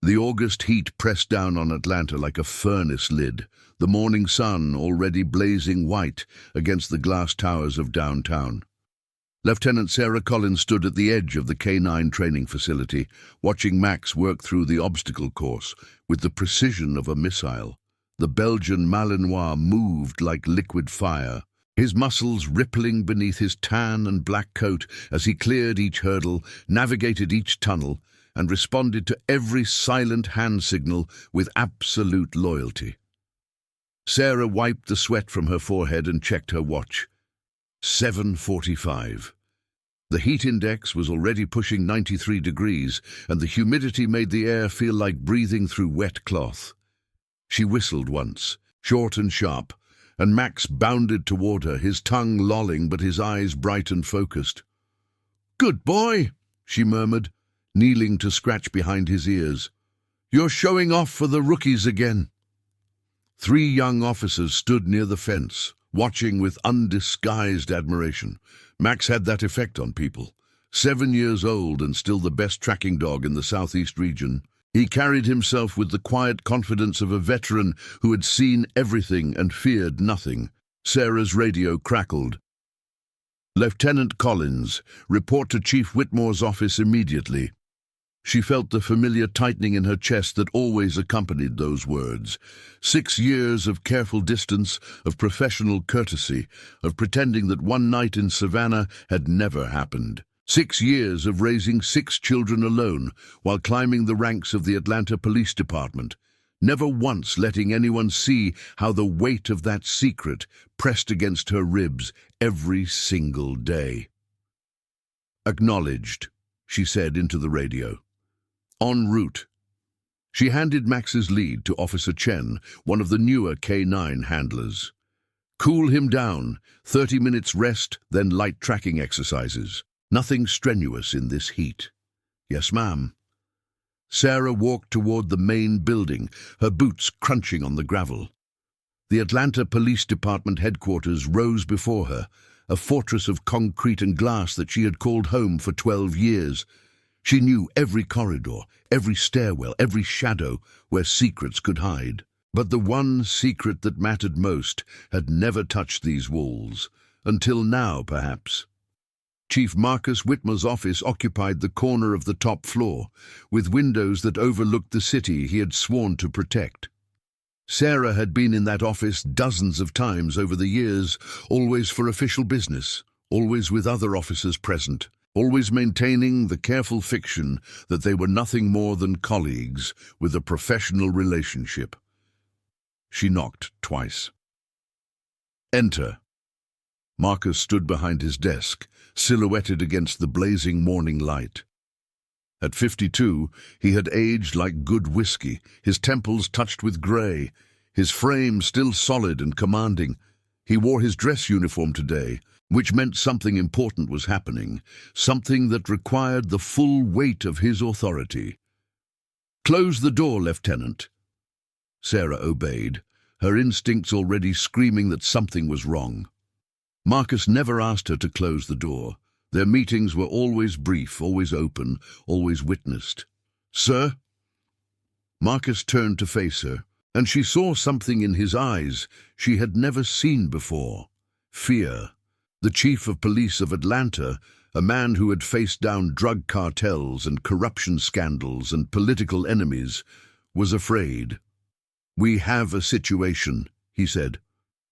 The August heat pressed down on Atlanta like a furnace lid, the morning sun already blazing white against the glass towers of downtown. Lieutenant Sarah Collins stood at the edge of the K-9 training facility, watching Max work through the obstacle course with the precision of a missile. The Belgian Malinois moved like liquid fire, his muscles rippling beneath his tan and black coat as he cleared each hurdle, navigated each tunnel, and responded to every silent hand signal with absolute loyalty. Sarah wiped the sweat from her forehead and checked her watch. 7:45. The heat index was already pushing 93 degrees, and the humidity made the air feel like breathing through wet cloth. She whistled once, short and sharp, and Max bounded toward her, his tongue lolling but his eyes bright and focused. "Good boy," she murmured, kneeling to scratch behind his ears. "You're showing off for the rookies again." 3 young officers stood near the fence, watching with undisguised admiration. Max had that effect on people. 7 years old and still the best tracking dog in the southeast region, he carried himself with the quiet confidence of a veteran who had seen everything and feared nothing. Sarah's radio crackled. "Lieutenant Collins, report to Chief Whitmore's office immediately." She felt the familiar tightening in her chest that always accompanied those words. 6 years of careful distance, of professional courtesy, of pretending that one night in Savannah had never happened. 6 years of raising 6 children alone while climbing the ranks of the Atlanta Police Department, never once letting anyone see how the weight of that secret pressed against her ribs every single day. "Acknowledged," she said into the radio. "En route." She handed Max's lead to Officer Chen, one of the newer K-9 handlers. "Cool him down, 30 minutes rest, then light tracking exercises. Nothing strenuous in this heat." "Yes, ma'am." Sarah walked toward the main building, her boots crunching on the gravel. The Atlanta Police Department headquarters rose before her, a fortress of concrete and glass that she had called home for 12 years. She knew every corridor, every stairwell, every shadow where secrets could hide. But the one secret that mattered most had never touched these walls, until now, perhaps. Chief Marcus Whitmore's office occupied the corner of the top floor, with windows that overlooked the city he had sworn to protect. Sarah had been in that office dozens of times over the years, always for official business, always with other officers present, always maintaining the careful fiction that they were nothing more than colleagues with a professional relationship. She knocked twice. "Enter." Marcus stood behind his desk, silhouetted against the blazing morning light. At 52, he had aged like good whiskey, his temples touched with grey, his frame still solid and commanding. He wore his dress uniform today, which meant something important was happening, something that required the full weight of his authority. "Close the door, Lieutenant." Sarah obeyed, her instincts already screaming that something was wrong. Marcus never asked her to close the door. Their meetings were always brief, always open, always witnessed. "Sir?" Marcus turned to face her, and she saw something in his eyes she had never seen before. Fear. The chief of police of Atlanta, a man who had faced down drug cartels and corruption scandals and political enemies, was afraid. "We have a situation," he said.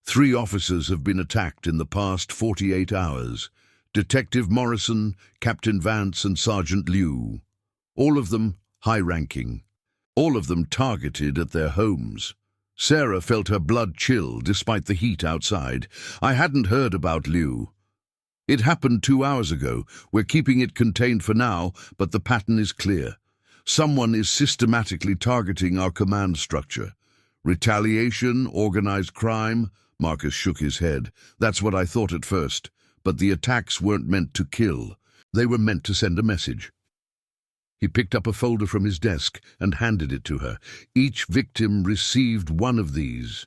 3 officers have been attacked in the past 48 hours. Detective Morrison, Captain Vance, and Sergeant Liu. All of them high-ranking. All of them targeted at their homes. Sarah felt her blood chill despite the heat outside. "I hadn't heard about Liu." "It happened 2 hours ago. We're keeping it contained for now, but the pattern is clear. Someone is systematically targeting our command structure. Retaliation, organized crime." Marcus shook his head. "That's what I thought at first. But the attacks weren't meant to kill. They were meant to send a message." He picked up a folder from his desk and handed it to her. "Each victim received one of these."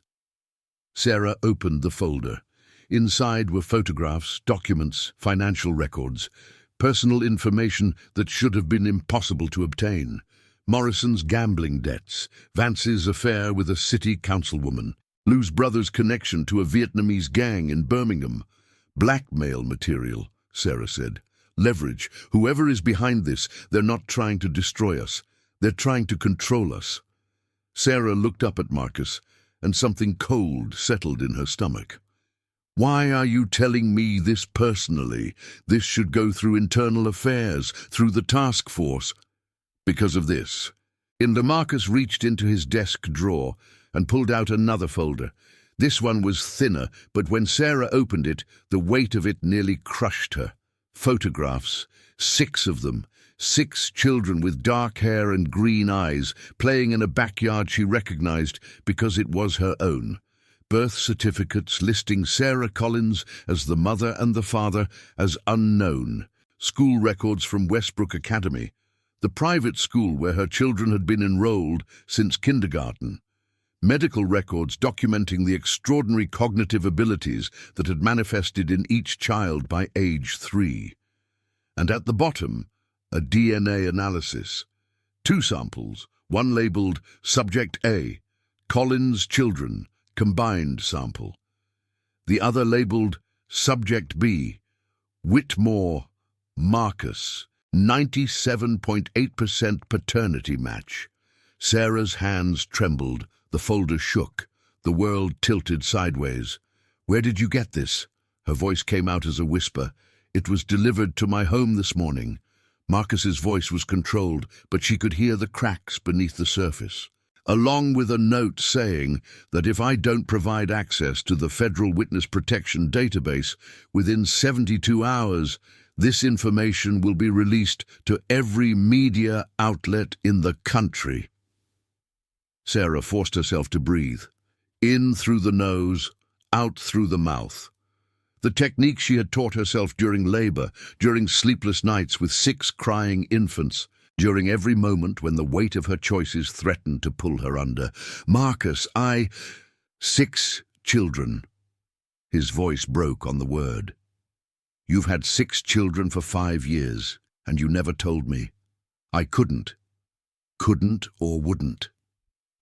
Sarah opened the folder. Inside were photographs, documents, financial records, personal information that should have been impossible to obtain. Morrison's gambling debts, Vance's affair with a city councilwoman, Lou's brother's connection to a Vietnamese gang in Birmingham. Blackmail material, Sarah said. Leverage. Whoever is behind this, they're not trying to destroy us. They're trying to control us. Sarah looked up at Marcus, and something cold settled in her stomach. Why are you telling me this personally? This should go through internal affairs, through the task force. Because of this. Marcus reached into his desk drawer and pulled out another folder. This one was thinner, but when Sarah opened it, the weight of it nearly crushed her. Photographs, 6 of them, 6 children with dark hair and green eyes, playing in a backyard she recognized because it was her own. Birth certificates listing Sarah Collins as the mother and the father as unknown. School records from Westbrook Academy, the private school where her children had been enrolled since kindergarten. Medical records documenting the extraordinary cognitive abilities that had manifested in each child by age 3. And at the bottom, a DNA analysis. 2 samples, one labeled Subject A, Collins Children, Combined Sample. The other labeled Subject B, Whitmore, Marcus, 97.8% paternity match. Sarah's hands trembled, the folder shook, the world tilted sideways. Where did you get this? Her voice came out as a whisper. It was delivered to my home this morning. Marcus's voice was controlled, but she could hear the cracks beneath the surface. Along with a note saying that if I don't provide access to the Federal Witness Protection Database within 72 hours, this information will be released to every media outlet in the country. Sarah forced herself to breathe. In through the nose, out through the mouth. The technique she had taught herself during labor, during sleepless nights with 6 crying infants, during every moment when the weight of her choices threatened to pull her under. Marcus, 6 children. His voice broke on the word. You've had 6 children for 5 years, and you never told me. I couldn't. Couldn't or wouldn't.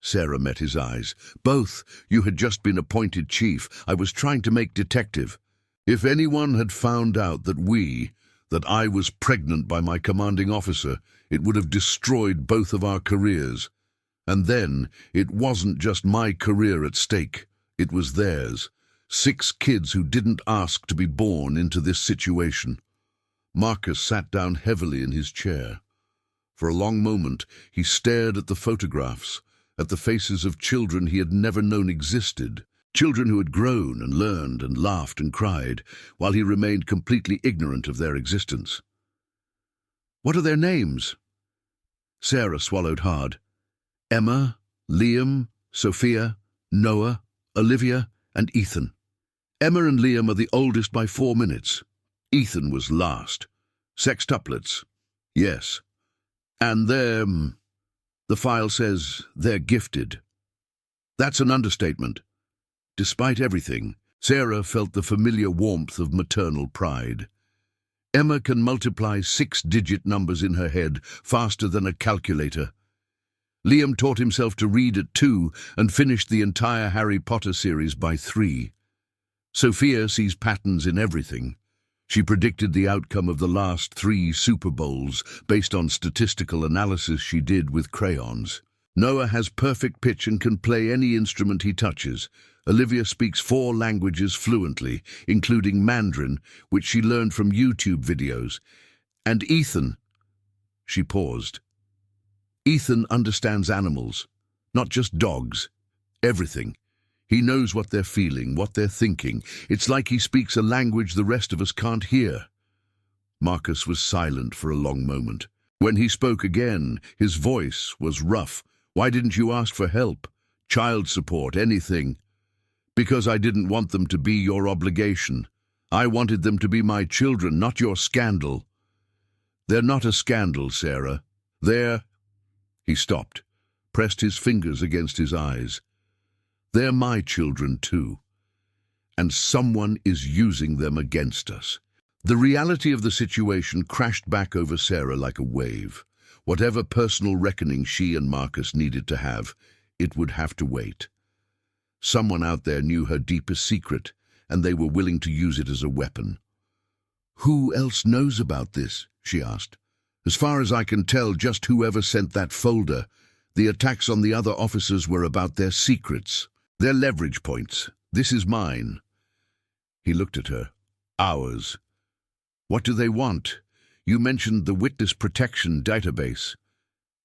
Sarah met his eyes. Both. You had just been appointed chief. I was trying to make detective. If anyone had found out that I was pregnant by my commanding officer, it would have destroyed both of our careers. And then, it wasn't just my career at stake. It was theirs. 6 kids who didn't ask to be born into this situation. Marcus sat down heavily in his chair. For a long moment, he stared at the photographs, at the faces of children he had never known existed, children who had grown and learned and laughed and cried, while he remained completely ignorant of their existence. What are their names? Sarah swallowed hard. Emma, Liam, Sophia, Noah, Olivia, and Ethan. Emma and Liam are the oldest by 4 minutes. Ethan was last. Sextuplets. Yes. And they're... The file says they're gifted. That's an understatement. Despite everything, Sarah felt the familiar warmth of maternal pride. Emma can multiply 6-digit numbers in her head faster than a calculator. Liam taught himself to read at 2 and finished the entire Harry Potter series by 3. Sophia sees patterns in everything. She predicted the outcome of the last 3 Super Bowls based on statistical analysis she did with crayons. Noah has perfect pitch and can play any instrument he touches. Olivia speaks 4 languages fluently, including Mandarin, which she learned from YouTube videos. And Ethan... She paused. Ethan understands animals, not just dogs. Everything. He knows what they're feeling, what they're thinking. It's like he speaks a language the rest of us can't hear. Marcus was silent for a long moment. When he spoke again, his voice was rough. Why didn't you ask for help? Child support, anything? Because I didn't want them to be your obligation. I wanted them to be my children, not your scandal. They're not a scandal, Sarah. They're... He stopped, pressed his fingers against his eyes. They're my children too. And someone is using them against us. The reality of the situation crashed back over Sarah like a wave. Whatever personal reckoning she and Marcus needed to have, it would have to wait. Someone out there knew her deepest secret, and they were willing to use it as a weapon. "Who else knows about this?" she asked. "As far as I can tell, just whoever sent that folder. The attacks on the other officers were about their secrets, their leverage points. This is mine." He looked at her. "Ours. What do they want? You mentioned the witness protection database.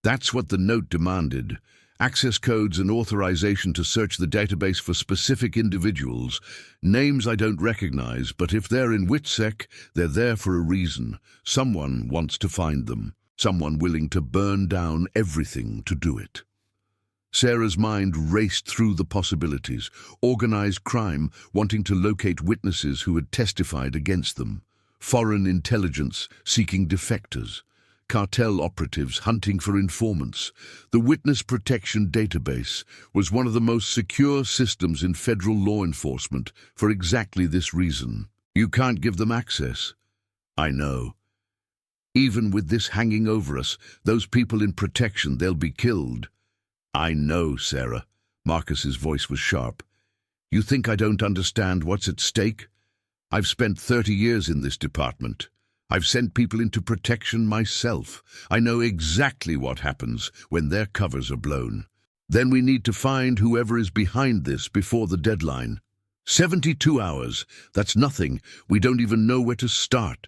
That's what the note demanded. Access codes and authorization to search the database for specific individuals. Names I don't recognize, but if they're in WITSEC, they're there for a reason. Someone wants to find them. Someone willing to burn down everything to do it." Sarah's mind raced through the possibilities. Organized crime, wanting to locate witnesses who had testified against them. Foreign intelligence, seeking defectors. Cartel operatives hunting for informants. The Witness Protection Database was one of the most secure systems in federal law enforcement for exactly this reason. You can't give them access. I know. Even with this hanging over us, those people in protection, they'll be killed. I know, Sarah. Marcus's voice was sharp. You think I don't understand what's at stake? I've spent 30 years in this department. I've sent people into protection myself. I know exactly what happens when their covers are blown. Then we need to find whoever is behind this before the deadline. 72 hours. That's nothing. We don't even know where to start.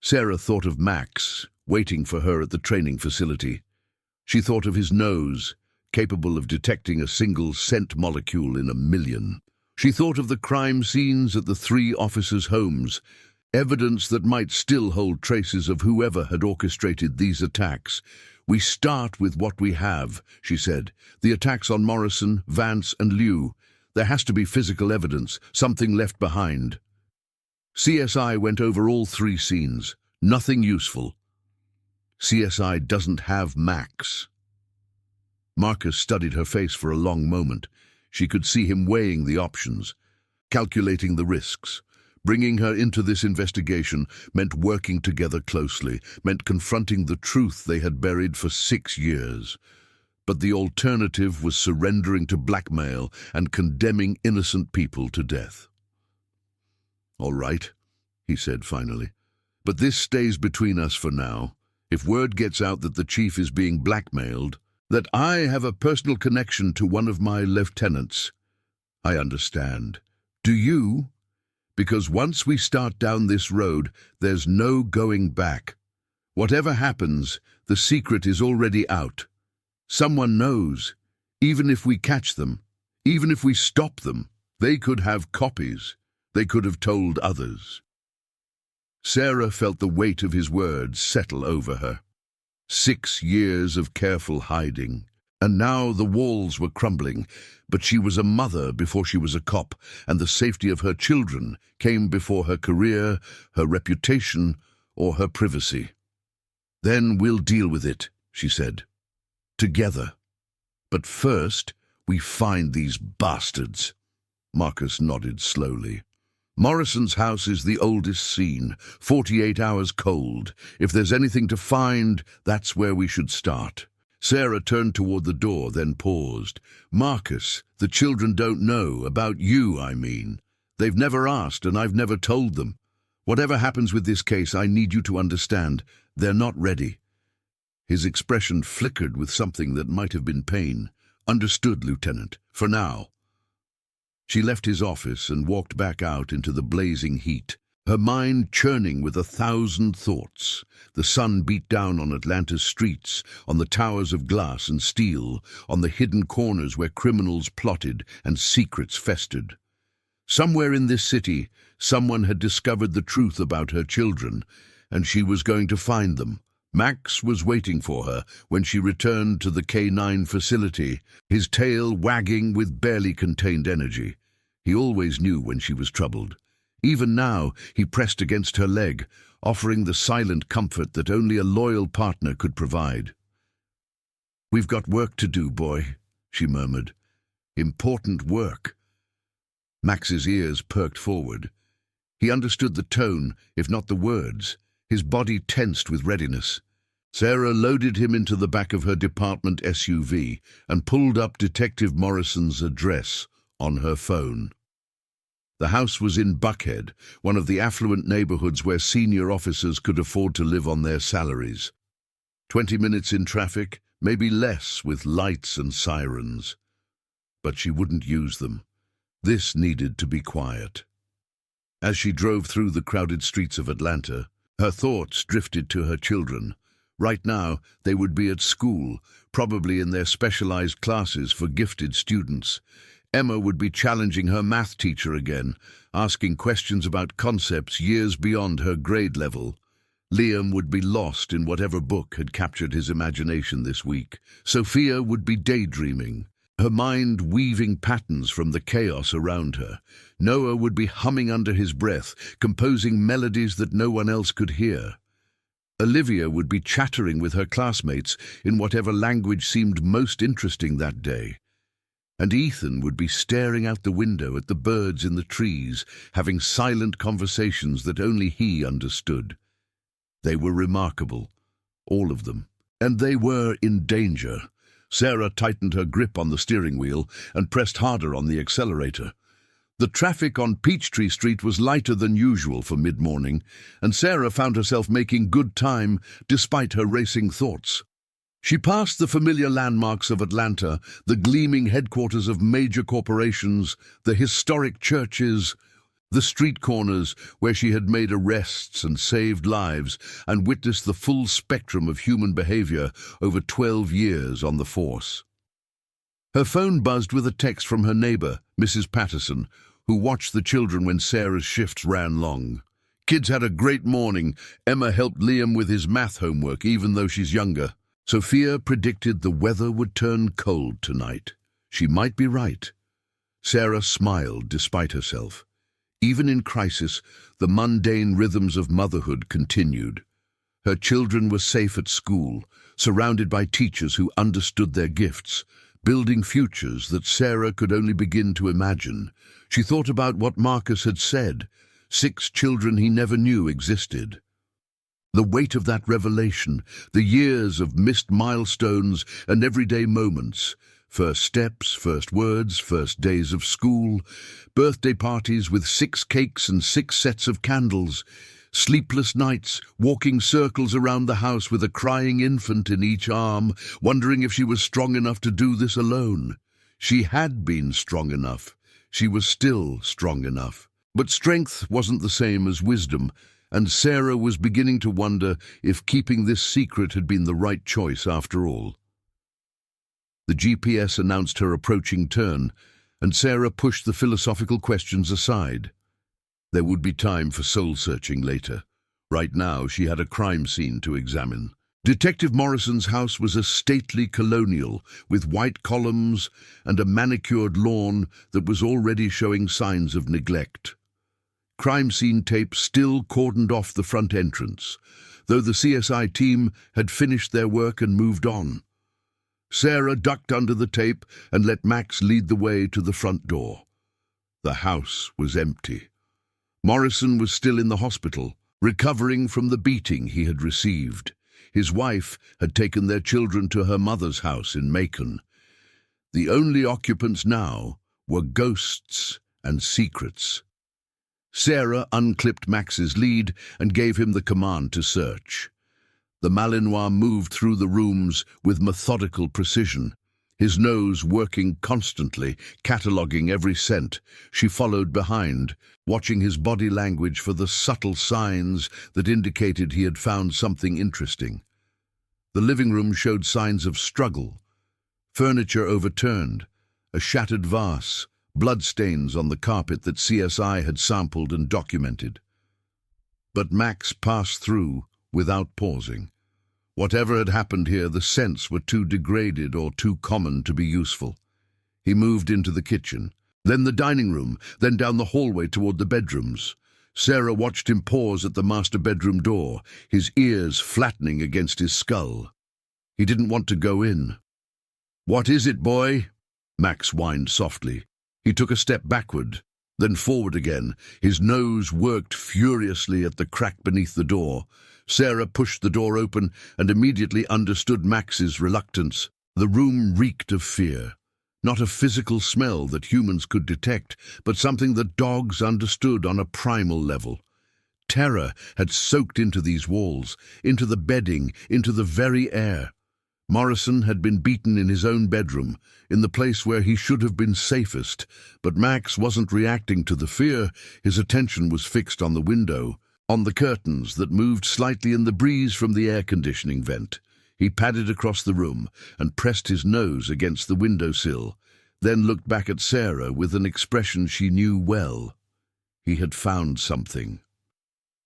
Sarah thought of Max, waiting for her at the training facility. She thought of his nose, capable of detecting a single scent molecule in a million. She thought of the crime scenes at the 3 officers' homes, evidence that might still hold traces of whoever had orchestrated these attacks. We start with what we have, she said. The attacks on Morrison, Vance, and Liu. There has to be physical evidence, something left behind. CSI went over all 3 scenes. Nothing useful. CSI doesn't have Max. Marcus studied her face for a long moment. She could see him weighing the options, calculating the risks. Bringing her into this investigation meant working together closely, meant confronting the truth they had buried for 6 years. But the alternative was surrendering to blackmail and condemning innocent people to death. "All right," he said finally. "But this stays between us for now. If word gets out that the chief is being blackmailed, that I have a personal connection to one of my lieutenants, I understand. Do you? Because once we start down this road, there's no going back. Whatever happens, the secret is already out. Someone knows. Even if we catch them, even if we stop them, they could have copies. They could have told others." Sarah felt the weight of his words settle over her. 6 years of careful hiding, and now the walls were crumbling. But she was a mother before she was a cop, and the safety of her children came before her career, her reputation, or her privacy. "Then we'll deal with it," she said. "Together. But first, we find these bastards." Marcus nodded slowly. "Morrison's house is the oldest scene, 48 hours cold. If there's anything to find, that's where we should start." Sarah turned toward the door, then paused. "Marcus, the children don't know, about you, I mean. They've never asked, and I've never told them. Whatever happens with this case, I need you to understand, they're not ready." His expression flickered with something that might have been pain. "Understood, Lieutenant, for now." She left his office and walked back out into the blazing heat, her mind churning with 1,000 thoughts. The sun beat down on Atlanta's streets, on the towers of glass and steel, on the hidden corners where criminals plotted and secrets festered. Somewhere in this city, someone had discovered the truth about her children, and she was going to find them. Max was waiting for her when she returned to the K9 facility, his tail wagging with barely contained energy. He always knew when she was troubled. Even now, he pressed against her leg, offering the silent comfort that only a loyal partner could provide. "We've got work to do, boy," she murmured. "Important work." Max's ears perked forward. He understood the tone, if not the words. His body tensed with readiness. Sarah loaded him into the back of her department SUV and pulled up Detective Morrison's address on her phone. The house was in Buckhead, one of the affluent neighborhoods where senior officers could afford to live on their salaries. 20 minutes in traffic, maybe less with lights and sirens. But she wouldn't use them. This needed to be quiet. As she drove through the crowded streets of Atlanta, her thoughts drifted to her children. Right now, they would be at school, probably in their specialized classes for gifted students. Emma would be challenging her math teacher again, asking questions about concepts years beyond her grade level. Liam would be lost in whatever book had captured his imagination this week. Sophia would be daydreaming, her mind weaving patterns from the chaos around her. Noah would be humming under his breath, composing melodies that no one else could hear. Olivia would be chattering with her classmates in whatever language seemed most interesting that day. And Ethan would be staring out the window at the birds in the trees, having silent conversations that only he understood. They were remarkable, all of them, and they were in danger. Sarah tightened her grip on the steering wheel and pressed harder on the accelerator. The traffic on Peachtree Street was lighter than usual for mid-morning, and Sarah found herself making good time despite her racing thoughts. She passed the familiar landmarks of Atlanta, the gleaming headquarters of major corporations, the historic churches, the street corners where she had made arrests and saved lives, and witnessed the full spectrum of human behavior over 12 years on the force. Her phone buzzed with a text from her neighbor, Mrs. Patterson, who watched the children when Sarah's shifts ran long. Kids had a great morning. Emma helped Liam with his math homework, even though she's younger. Sophia predicted the weather would turn cold tonight. She might be right. Sarah smiled despite herself. Even in crisis, the mundane rhythms of motherhood continued. Her children were safe at school, surrounded by teachers who understood their gifts, building futures that Sarah could only begin to imagine. She thought about what Marcus had said, 6 children he never knew existed. The weight of that revelation, the years of missed milestones and everyday moments, first steps, first words, first days of school, birthday parties with 6 cakes and 6 sets of candles, sleepless nights, walking circles around the house with a crying infant in each arm, wondering if she was strong enough to do this alone. She had been strong enough. She was still strong enough. But strength wasn't the same as wisdom, and Sarah was beginning to wonder if keeping this secret had been the right choice after all. The GPS announced her approaching turn, and Sarah pushed the philosophical questions aside. There would be time for soul-searching later. Right now, she had a crime scene to examine. Detective Morrison's house was a stately colonial, with white columns and a manicured lawn that was already showing signs of neglect. Crime scene tape still cordoned off the front entrance, though the CSI team had finished their work and moved on. Sarah ducked under the tape and let Max lead the way to the front door. The house was empty. Morrison was still in the hospital, recovering from the beating he had received. His wife had taken their children to her mother's house in Macon. The only occupants now were ghosts and secrets. Sarah unclipped Max's lead and gave him the command to search. The Malinois moved through the rooms with methodical precision, his nose working constantly, cataloguing every scent. She followed behind, watching his body language for the subtle signs that indicated he had found something interesting. The living room showed signs of struggle. Furniture overturned, a shattered vase, bloodstains on the carpet that CSI had sampled and documented. But Max passed through without pausing. Whatever had happened here, the scents were too degraded or too common to be useful. He moved into the kitchen, then the dining room, then down the hallway toward the bedrooms. Sarah watched him pause at the master bedroom door, his ears flattening against his skull. He didn't want to go in. "What is it, boy?" Max whined softly. He took a step backward, then forward again. His nose worked furiously at the crack beneath the door. Sarah pushed the door open and immediately understood Max's reluctance. The room reeked of fear. Not a physical smell that humans could detect, but something that dogs understood on a primal level. Terror had soaked into these walls, into the bedding, into the very air. Morrison had been beaten in his own bedroom, in the place where he should have been safest, but Max wasn't reacting to the fear. His attention was fixed on the window, on the curtains that moved slightly in the breeze from the air conditioning vent. He padded across the room and pressed his nose against the windowsill, then looked back at Sarah with an expression she knew well. He had found something.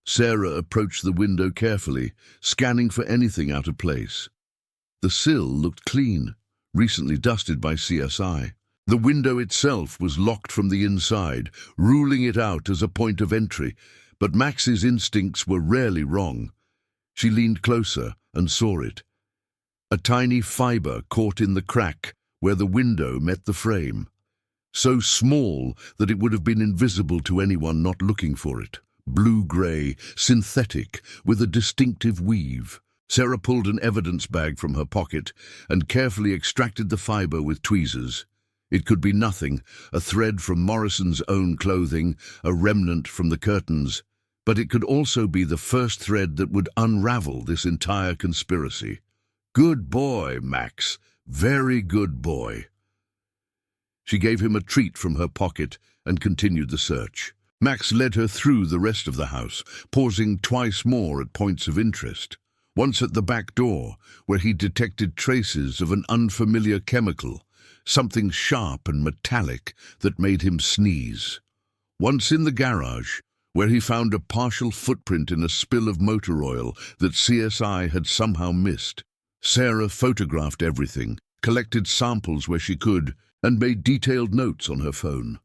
Sarah approached the window carefully, scanning for anything out of place. The sill looked clean, recently dusted by CSI. The window itself was locked from the inside, ruling it out as a point of entry, but Max's instincts were rarely wrong. She leaned closer and saw it. A tiny fibre caught in the crack where the window met the frame, so small that it would have been invisible to anyone not looking for it. Blue-grey, synthetic, with a distinctive weave. Sarah pulled an evidence bag from her pocket and carefully extracted the fibre with tweezers. It could be nothing, a thread from Morrison's own clothing, a remnant from the curtains, but it could also be the first thread that would unravel this entire conspiracy. Good boy, Max. Very good boy. She gave him a treat from her pocket and continued the search. Max led her through the rest of the house, pausing twice more at points of interest. Once at the back door, where he detected traces of an unfamiliar chemical, something sharp and metallic that made him sneeze. Once in the garage, where he found a partial footprint in a spill of motor oil that CSI had somehow missed. Sarah photographed everything, collected samples where she could, and made detailed notes on her phone.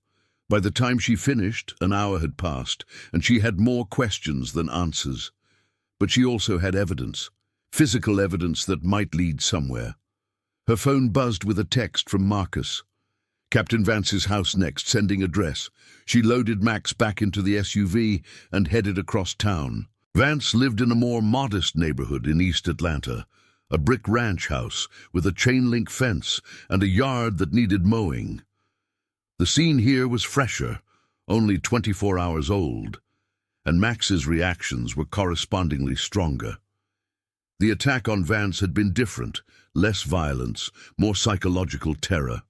By the time she finished, an hour had passed, and she had more questions than answers. But she also had evidence, physical evidence that might lead somewhere. Her phone buzzed with a text from Marcus. Captain Vance's house next, sending address. She loaded Max back into the SUV and headed across town. Vance lived in a more modest neighborhood in East Atlanta, a brick ranch house with a chain-link fence and a yard that needed mowing. The scene here was fresher, only 24 hours old, and Max's reactions were correspondingly stronger. The attack on Vance had been different, less violence, more psychological terror.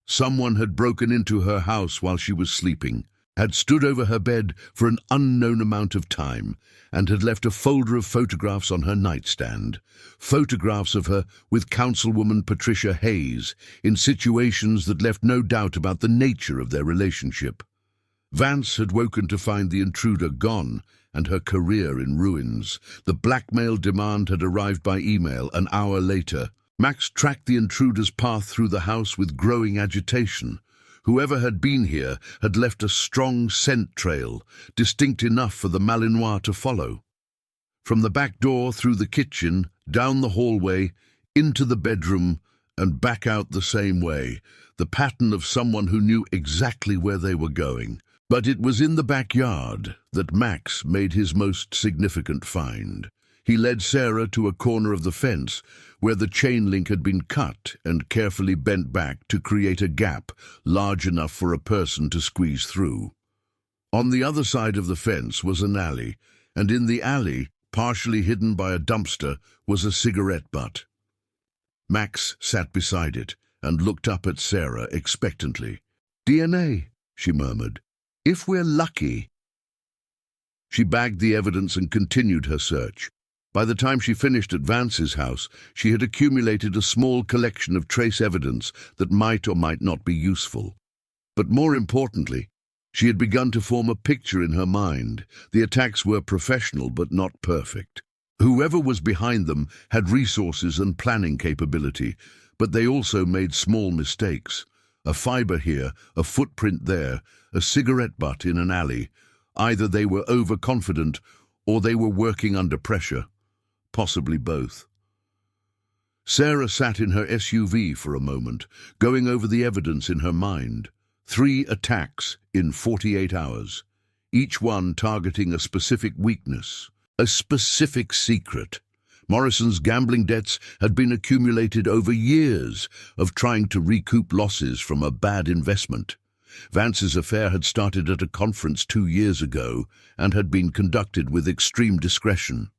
Someone had broken into her house while she was sleeping, had stood over her bed for an unknown amount of time, and had left a folder of photographs on her nightstand. Photographs of her with Councilwoman Patricia Hayes, in situations that left no doubt about the nature of their relationship. Vance had woken to find the intruder gone and her career in ruins. The blackmail demand had arrived by email an hour later. Max tracked the intruder's path through the house with growing agitation. Whoever had been here had left a strong scent trail, distinct enough for the Malinois to follow. From the back door, through the kitchen, down the hallway, into the bedroom, and back out the same way, the pattern of someone who knew exactly where they were going. But it was in the backyard that Max made his most significant find. He led Sarah to a corner of the fence where the chain link had been cut and carefully bent back to create a gap large enough for a person to squeeze through. On the other side of the fence was an alley, and in the alley, partially hidden by a dumpster, was a cigarette butt. Max sat beside it and looked up at Sarah expectantly. "DNA," she murmured. "If we're lucky." She bagged the evidence and continued her search. By the time she finished at Vance's house, she had accumulated a small collection of trace evidence that might or might not be useful. But more importantly, she had begun to form a picture in her mind. The attacks were professional but not perfect. Whoever was behind them had resources and planning capability, but they also made small mistakes. A fibre here, a footprint there, a cigarette butt in an alley. Either they were overconfident or they were working under pressure. Possibly both. Sarah sat in her SUV for a moment, going over the evidence in her mind. 3 attacks in 48 hours, each one targeting a specific weakness. A specific secret. Morrison's gambling debts had been accumulated over years of trying to recoup losses from a bad investment. Vance's affair had started at a conference 2 years ago and had been conducted with extreme discretion.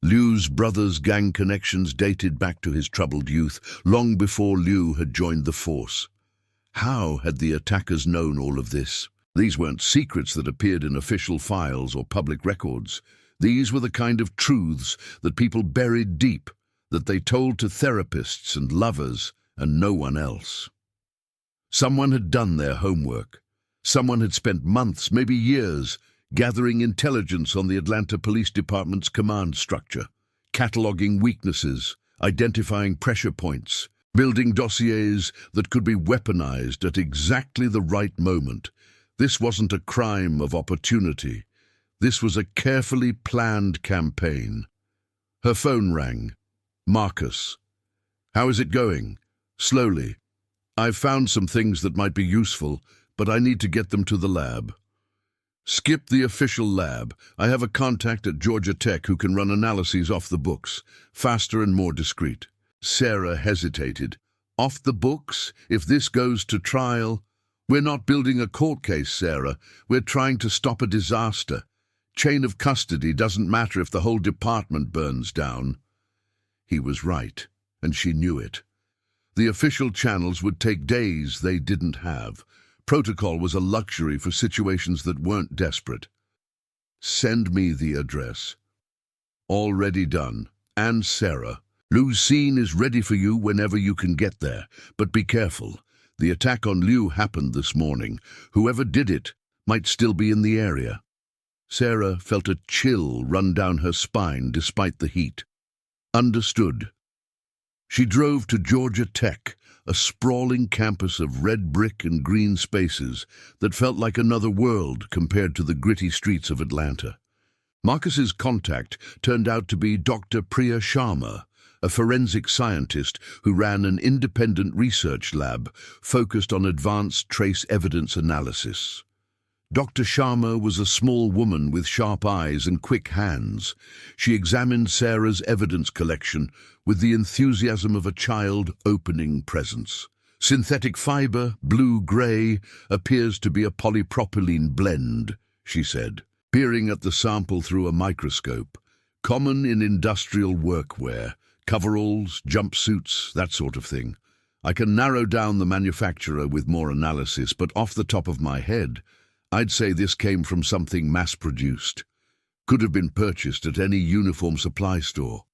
Liu's brother's gang connections dated back to his troubled youth, long before Liu had joined the force. How had the attackers known all of this? These weren't secrets that appeared in official files or public records. These were the kind of truths that people buried deep, that they told to therapists and lovers and no one else. Someone had done their homework. Someone had spent months, maybe years, gathering intelligence on the Atlanta Police Department's command structure, cataloging weaknesses, identifying pressure points, building dossiers that could be weaponized at exactly the right moment. This wasn't a crime of opportunity. This was a carefully planned campaign. Her phone rang. Marcus. How is it going? Slowly. I've found some things that might be useful, but I need to get them to the lab. Skip the official lab. I have a contact at Georgia Tech who can run analyses off the books, faster and more discreet. Sarah hesitated. Off the books? If this goes to trial? We're not building a court case, Sarah. We're trying to stop a disaster. Chain of custody doesn't matter if the whole department burns down. He was right, and she knew it. The official channels would take days they didn't have. Protocol was a luxury for situations that weren't desperate. Send me the address. Already done. And Sarah, Liu's scene is ready for you whenever you can get there, but be careful. The attack on Liu happened this morning. Whoever did it might still be in the area. Sarah felt a chill run down her spine despite the heat. Understood. She drove to Georgia Tech, a sprawling campus of red brick and green spaces that felt like another world compared to the gritty streets of Atlanta. Marcus's contact turned out to be Dr. Priya Sharma, a forensic scientist who ran an independent research lab focused on advanced trace evidence analysis. Dr. Sharma was a small woman with sharp eyes and quick hands. She examined Sarah's evidence collection with the enthusiasm of a child opening presents. Synthetic fiber, blue-gray, appears to be a polypropylene blend, she said, peering at the sample through a microscope. Common in industrial workwear, coveralls, jumpsuits, that sort of thing. I can narrow down the manufacturer with more analysis, but off the top of my head, I'd say this came from something mass-produced. Could have been purchased at any uniform supply store.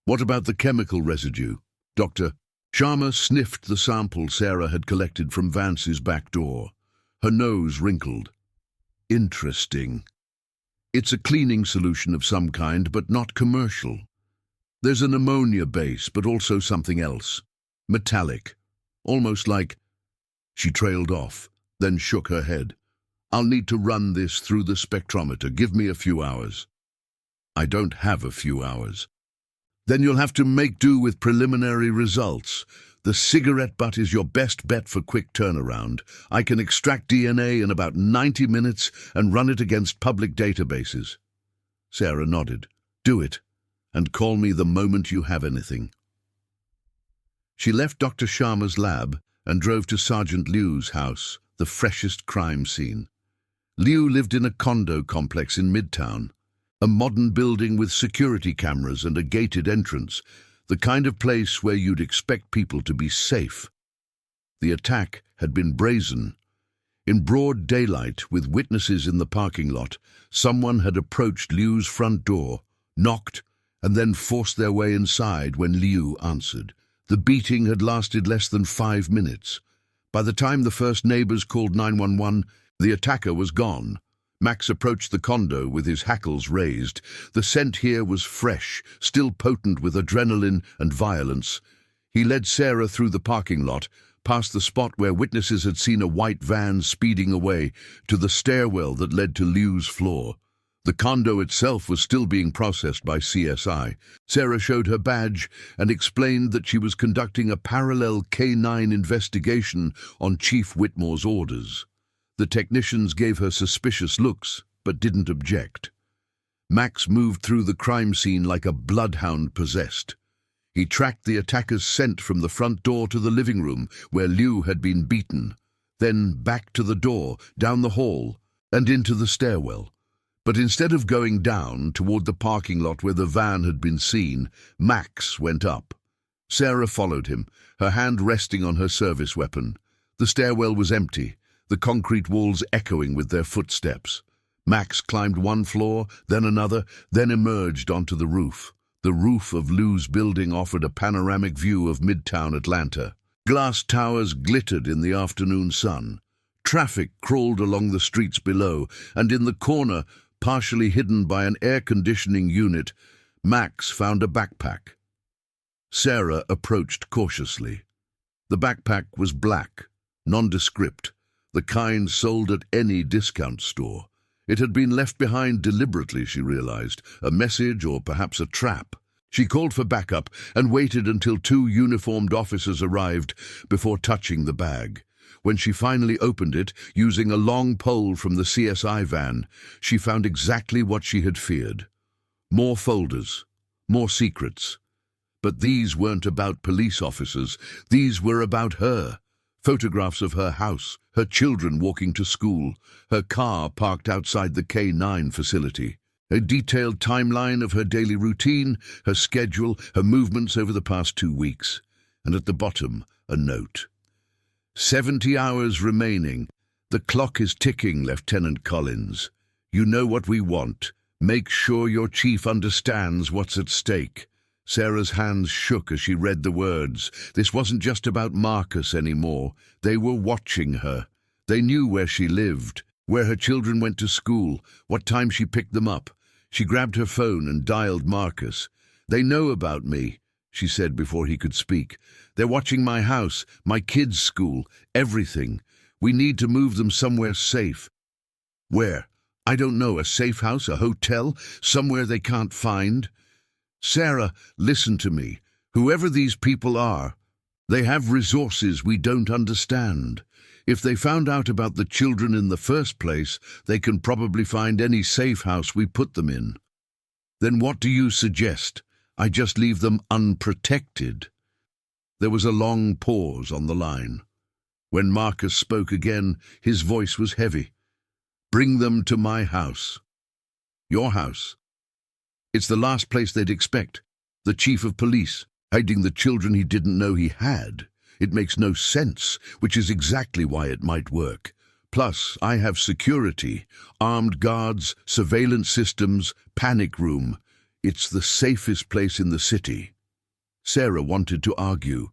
What about the chemical residue? Dr. Sharma sniffed the sample Sarah had collected from Vance's back door. Her nose wrinkled. Interesting. It's a cleaning solution of some kind, but not commercial. There's an ammonia base, but also something else. Metallic. Almost like... She trailed off, then shook her head. I'll need to run this through the spectrometer. Give me a few hours. I don't have a few hours. Then you'll have to make do with preliminary results. The cigarette butt is your best bet for quick turnaround. I can extract DNA in about 90 minutes and run it against public databases. Sarah nodded. Do it, and call me the moment you have anything. She left Dr. Sharma's lab and drove to Sergeant Liu's house, the freshest crime scene. Liu lived in a condo complex in Midtown, a modern building with security cameras and a gated entrance, the kind of place where you'd expect people to be safe. The attack had been brazen. In broad daylight, with witnesses in the parking lot, someone had approached Liu's front door, knocked, and then forced their way inside when Liu answered. The beating had lasted less than 5 minutes. By the time the first neighbors called 911, the attacker was gone. Max approached the condo with his hackles raised. The scent here was fresh, still potent with adrenaline and violence. He led Sarah through the parking lot, past the spot where witnesses had seen a white van speeding away, to the stairwell that led to Liu's floor. The condo itself was still being processed by CSI. Sarah showed her badge and explained that she was conducting a parallel K9 investigation on Chief Whitmore's orders. The technicians gave her suspicious looks, but didn't object. Max moved through the crime scene like a bloodhound possessed. He tracked the attacker's scent from the front door to the living room, where Liu had been beaten, then back to the door, down the hall, and into the stairwell. But instead of going down toward the parking lot where the van had been seen, Max went up. Sarah followed him, her hand resting on her service weapon. The stairwell was empty, the concrete walls echoing with their footsteps. Max climbed one floor, then another, then emerged onto the roof. The roof of Liu's building offered a panoramic view of Midtown Atlanta. Glass towers glittered in the afternoon sun. Traffic crawled along the streets below, and in the corner, partially hidden by an air conditioning unit, Max found a backpack. Sarah approached cautiously. The backpack was black, nondescript, the kind sold at any discount store. It had been left behind deliberately, she realized, a message or perhaps a trap. She called for backup and waited until 2 uniformed officers arrived before touching the bag. When she finally opened it, using a long pole from the CSI van, she found exactly what she had feared. More folders, more secrets. But these weren't about police officers. These were about her. Photographs of her house, her children walking to school, her car parked outside the K9 facility. A detailed timeline of her daily routine, her schedule, her movements over the past 2 weeks. And at the bottom, a note. 70 hours remaining. The clock is ticking, Lieutenant Collins. You know what we want. Make sure your chief understands what's at stake. Sarah's hands shook as she read the words. This wasn't just about Marcus anymore. They were watching her. They knew where she lived, where her children went to school, what time she picked them up. She grabbed her phone and dialed Marcus. They know about me, she said before he could speak. They're watching my house, my kids' school, everything. We need to move them somewhere safe. Where? I don't know, a safe house, a hotel, somewhere they can't find? Sarah, listen to me. Whoever these people are, they have resources we don't understand. If they found out about the children in the first place, they can probably find any safe house we put them in. Then what do you suggest? I just leave them unprotected? There was a long pause on the line. When Marcus spoke again, his voice was heavy. Bring them to my house. Your house. It's the last place they'd expect. The chief of police, hiding the children he didn't know he had. It makes no sense, which is exactly why it might work. Plus, I have security, armed guards, surveillance systems, panic room. It's the safest place in the city. Sarah wanted to argue.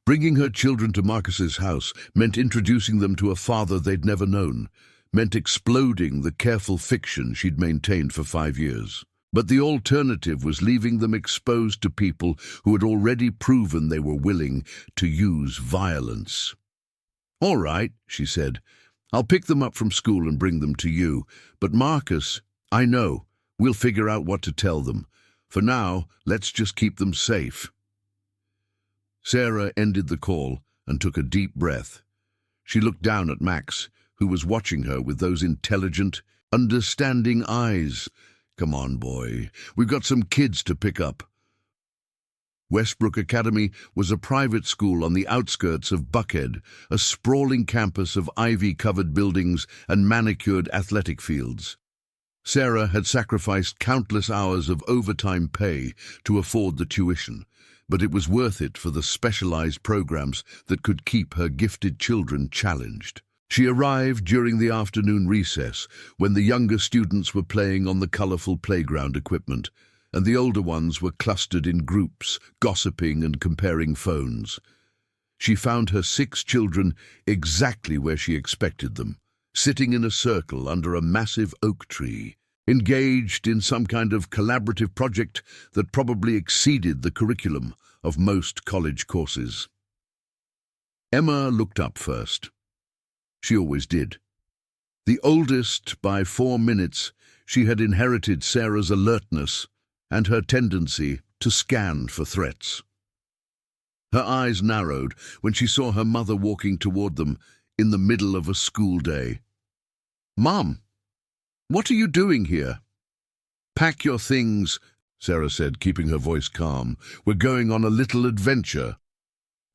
Bringing her children to Marcus's house meant introducing them to a father they'd never known, meant exploding the careful fiction she'd maintained for 5 years. But the alternative was leaving them exposed to people who had already proven they were willing to use violence. All right, she said. I'll pick them up from school and bring them to you. But Marcus, I know. We'll figure out what to tell them. For now, let's just keep them safe. Sarah ended the call and took a deep breath. She looked down at Max, who was watching her with those intelligent, understanding eyes. Come on, boy. We've got some kids to pick up. Westbrook Academy was a private school on the outskirts of Buckhead, a sprawling campus of ivy-covered buildings and manicured athletic fields. Sarah had sacrificed countless hours of overtime pay to afford the tuition, but it was worth it for the specialized programs that could keep her gifted children challenged. She arrived during the afternoon recess, when the younger students were playing on the colorful playground equipment, and the older ones were clustered in groups, gossiping and comparing phones. She found her 6 children exactly where she expected them, sitting in a circle under a massive oak tree, engaged in some kind of collaborative project that probably exceeded the curriculum of most college courses. Emma looked up first. She always did. The oldest by 4 minutes, she had inherited Sarah's alertness and her tendency to scan for threats. Her eyes narrowed when she saw her mother walking toward them in the middle of a school day. "Mom, what are you doing here?" "Pack your things," Sarah said, keeping her voice calm. "We're going on a little adventure."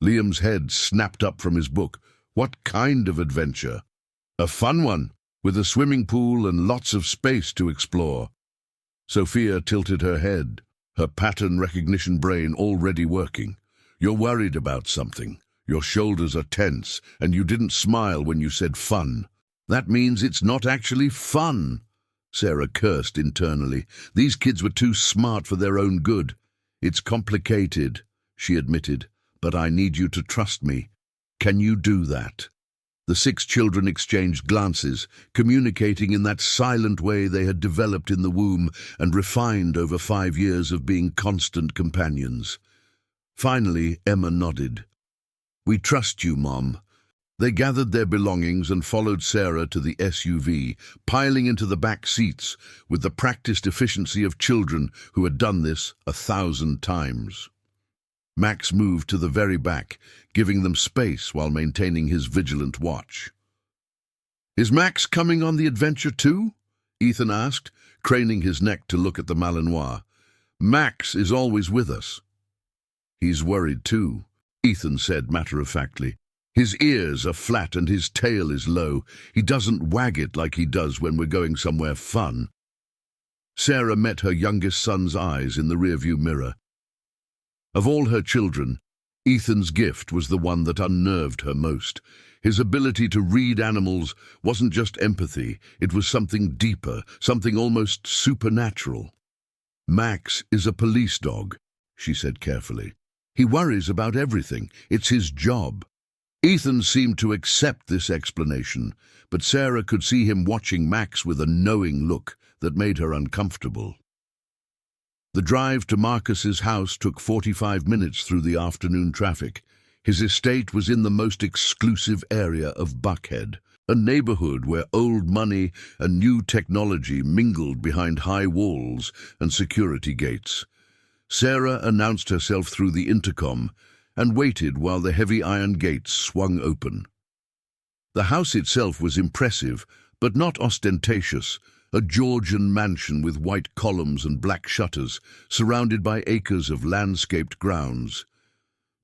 Liam's head snapped up from his book. "What kind of adventure?" "A fun one, with a swimming pool and lots of space to explore." Sophia tilted her head, her pattern recognition brain already working. "You're worried about something. Your shoulders are tense, and you didn't smile when you said fun. That means it's not actually fun." Sarah cursed internally. These kids were too smart for their own good. "It's complicated," she admitted, "but I need you to trust me. Can you do that?" The 6 children exchanged glances, communicating in that silent way they had developed in the womb and refined over 5 years of being constant companions. Finally, Emma nodded. "We trust you, Mom." They gathered their belongings and followed Sarah to the SUV, piling into the back seats with the practiced efficiency of children who had done this 1,000 times. Max moved to the very back, giving them space while maintaining his vigilant watch. "Is Max coming on the adventure too?" Ethan asked, craning his neck to look at the Malinois. "Max is always with us." "He's worried too," Ethan said matter-of-factly. "His ears are flat and his tail is low. He doesn't wag it like he does when we're going somewhere fun." Sarah met her youngest son's eyes in the rearview mirror. Of all her children, Ethan's gift was the one that unnerved her most. His ability to read animals wasn't just empathy, it was something deeper, something almost supernatural. "Max is a police dog," she said carefully. "He worries about everything. It's his job." Ethan seemed to accept this explanation, but Sarah could see him watching Max with a knowing look that made her uncomfortable. The drive to Marcus's house took 45 minutes through the afternoon traffic. His estate was in the most exclusive area of Buckhead, a neighborhood where old money and new technology mingled behind high walls and security gates. Sarah announced herself through the intercom and waited while the heavy iron gates swung open. The house itself was impressive, but not ostentatious, a Georgian mansion with white columns and black shutters, surrounded by acres of landscaped grounds.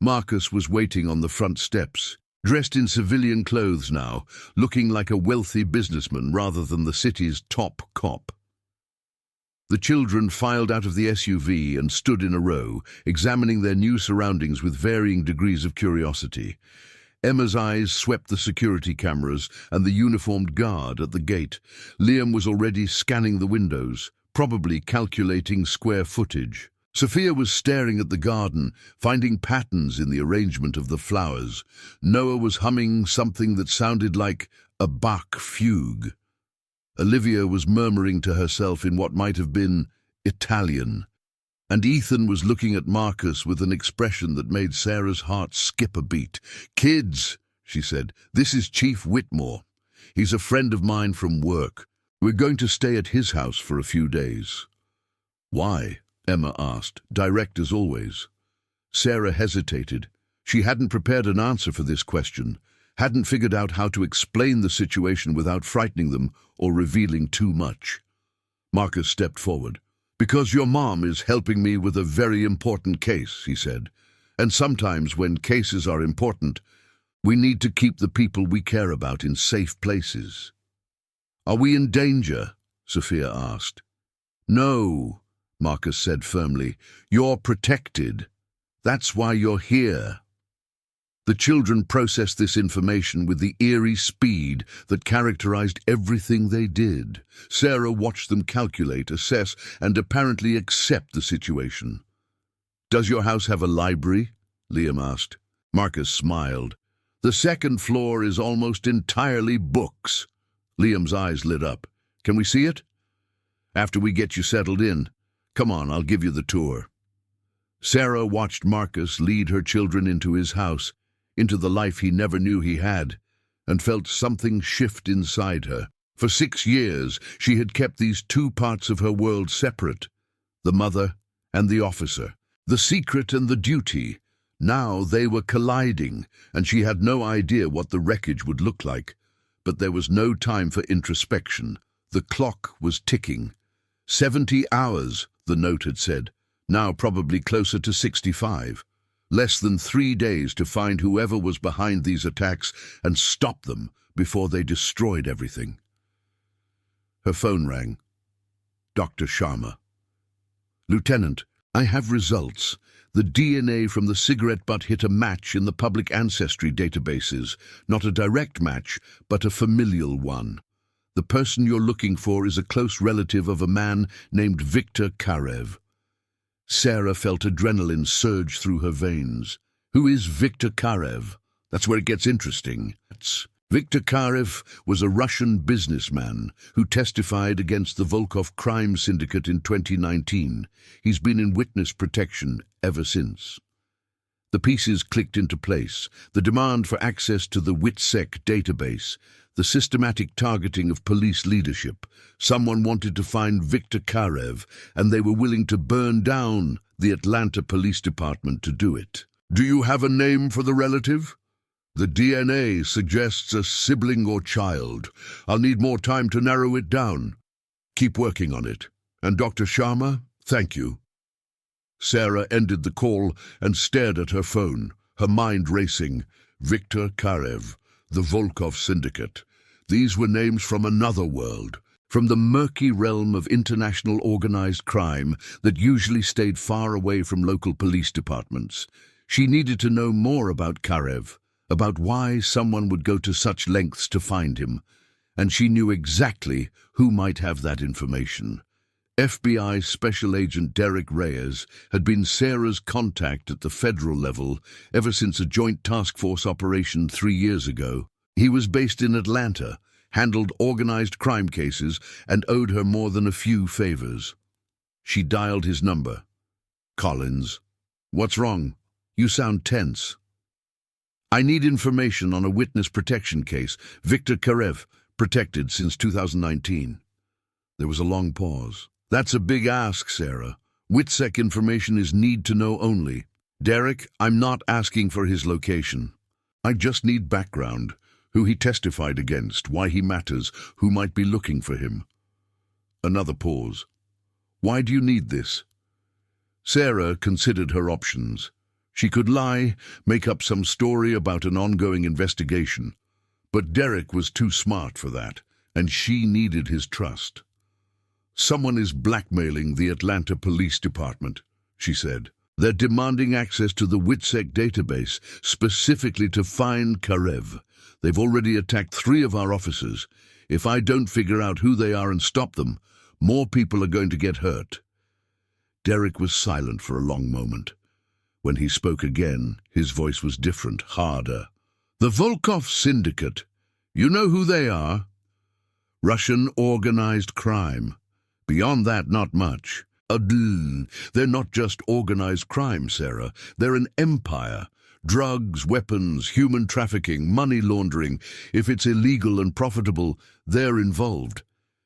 Marcus was waiting on the front steps, dressed in civilian clothes now, looking like a wealthy businessman rather than the city's top cop. The children filed out of the SUV and stood in a row, examining their new surroundings with varying degrees of curiosity. Emma's eyes swept the security cameras and the uniformed guard at the gate. Liam was already scanning the windows, probably calculating square footage. Sophia was staring at the garden, finding patterns in the arrangement of the flowers. Noah was humming something that sounded like a Bach fugue. Olivia was murmuring to herself in what might have been Italian, and Ethan was looking at Marcus with an expression that made Sarah's heart skip a beat. "Kids," she said, "this is Chief Whitmore. He's a friend of mine from work. We're going to stay at his house for a few days." "Why?" Emma asked, direct as always. Sarah hesitated. She hadn't prepared an answer for this question, hadn't figured out how to explain the situation without frightening them or revealing too much. Marcus stepped forward. "Because your mom is helping me with a very important case," he said. "And sometimes when cases are important, we need to keep the people we care about in safe places." "Are we in danger?" Sophia asked. "No," Marcus said firmly. "You're protected. That's why you're here." The children processed this information with the eerie speed that characterized everything they did. Sarah watched them calculate, assess, and apparently accept the situation. "Does your house have a library?" Liam asked. Marcus smiled. "The second floor is almost entirely books." Liam's eyes lit up. "Can we see it?" "After we get you settled in. Come on, I'll give you the tour." Sarah watched Marcus lead her children into his house, into the life he never knew he had, and felt something shift inside her. For 6 years, she had kept these two parts of her world separate, the mother and the officer, the secret and the duty. Now they were colliding, and she had no idea what the wreckage would look like. But there was no time for introspection. The clock was ticking. 70 hours, the note had said, now probably closer to 65. Less than 3 days to find whoever was behind these attacks and stop them before they destroyed everything. Her phone rang. Dr. Sharma. Lieutenant, I have results. The DNA from the cigarette butt hit a match in the public ancestry databases. Not a direct match, but a familial one. The person you're looking for is a close relative of a man named Victor Karev. Sarah felt adrenaline surge through her veins. Who is Victor Karev? That's where it gets interesting. Victor Karev was a Russian businessman who testified against the Volkov crime syndicate in 2019. He's been in witness protection ever since. The pieces clicked into place. The demand for access to the WITSEC database, the systematic targeting of police leadership. Someone wanted to find Victor Karev, and they were willing to burn down the Atlanta Police Department to do it. Do you have a name for the relative? The DNA suggests a sibling or child. I'll need more time to narrow it down. Keep working on it. And Dr. Sharma, thank you. Sarah ended the call and stared at her phone, her mind racing. Victor Karev, the Volkov Syndicate. These were names from another world, from the murky realm of international organized crime that usually stayed far away from local police departments. She needed to know more about Karev, about why someone would go to such lengths to find him, and she knew exactly who might have that information. FBI Special Agent Derek Reyes had been Sarah's contact at the federal level ever since a joint task force operation 3 years ago. He was based in Atlanta, handled organized crime cases, and owed her more than a few favors. She dialed his number. Collins. What's wrong? You sound tense. I need information on a witness protection case. Victor Karev, protected since 2019. There was a long pause. That's a big ask, Sarah. WITSEC information is need to know only. Derek, I'm not asking for his location. I just need background. Who he testified against, why he matters, who might be looking for him. Another pause. Why do you need this? Sarah considered her options. She could lie, make up some story about an ongoing investigation. But Derek was too smart for that, and she needed his trust. Someone is blackmailing the Atlanta Police Department, she said. They're demanding access to the WITSEC database, specifically to find Karev. They've already attacked 3 of our officers. If I don't figure out who they are and stop them, more people are going to get hurt. Derek was silent for a long moment. When he spoke again, his voice was different, harder. The Volkov Syndicate. You know who they are? Russian organized crime. Beyond that, not much. They're not just organized crime, Sarah. They're an empire. Drugs, weapons, human trafficking, money laundering. If it's illegal and profitable, they're involved.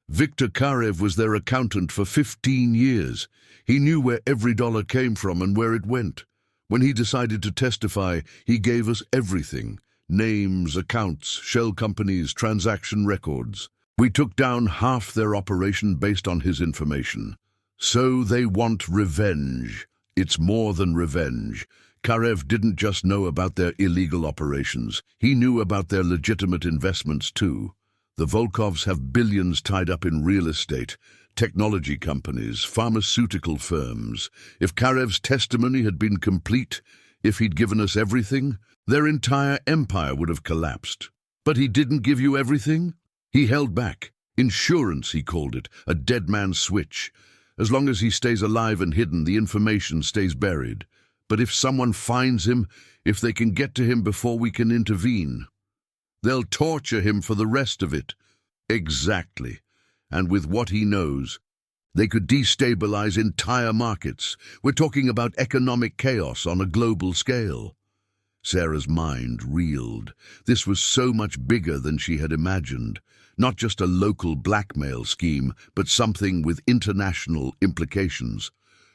Victor Karev was their accountant for 15 years. He knew where every dollar came from and where it went. When he decided to testify, he gave us everything. Names, accounts, shell companies, transaction records. We took down half their operation based on his information. So they want revenge. It's more than revenge. Karev didn't just know about their illegal operations. He knew about their legitimate investments too. The Volkovs have billions tied up in real estate, technology companies, pharmaceutical firms. If Karev's testimony had been complete, if he'd given us everything, their entire empire would have collapsed. But he didn't give you everything? He held back. Insurance, he called it, a dead man's switch. As long as he stays alive and hidden, the information stays buried. But if someone finds him, if they can get to him before we can intervene, they'll torture him for the rest of it. Exactly. And with what he knows, they could destabilize entire markets. We're talking about economic chaos on a global scale. Sarah's mind reeled. This was so much bigger than she had imagined. Not just a local blackmail scheme, but something with international implications.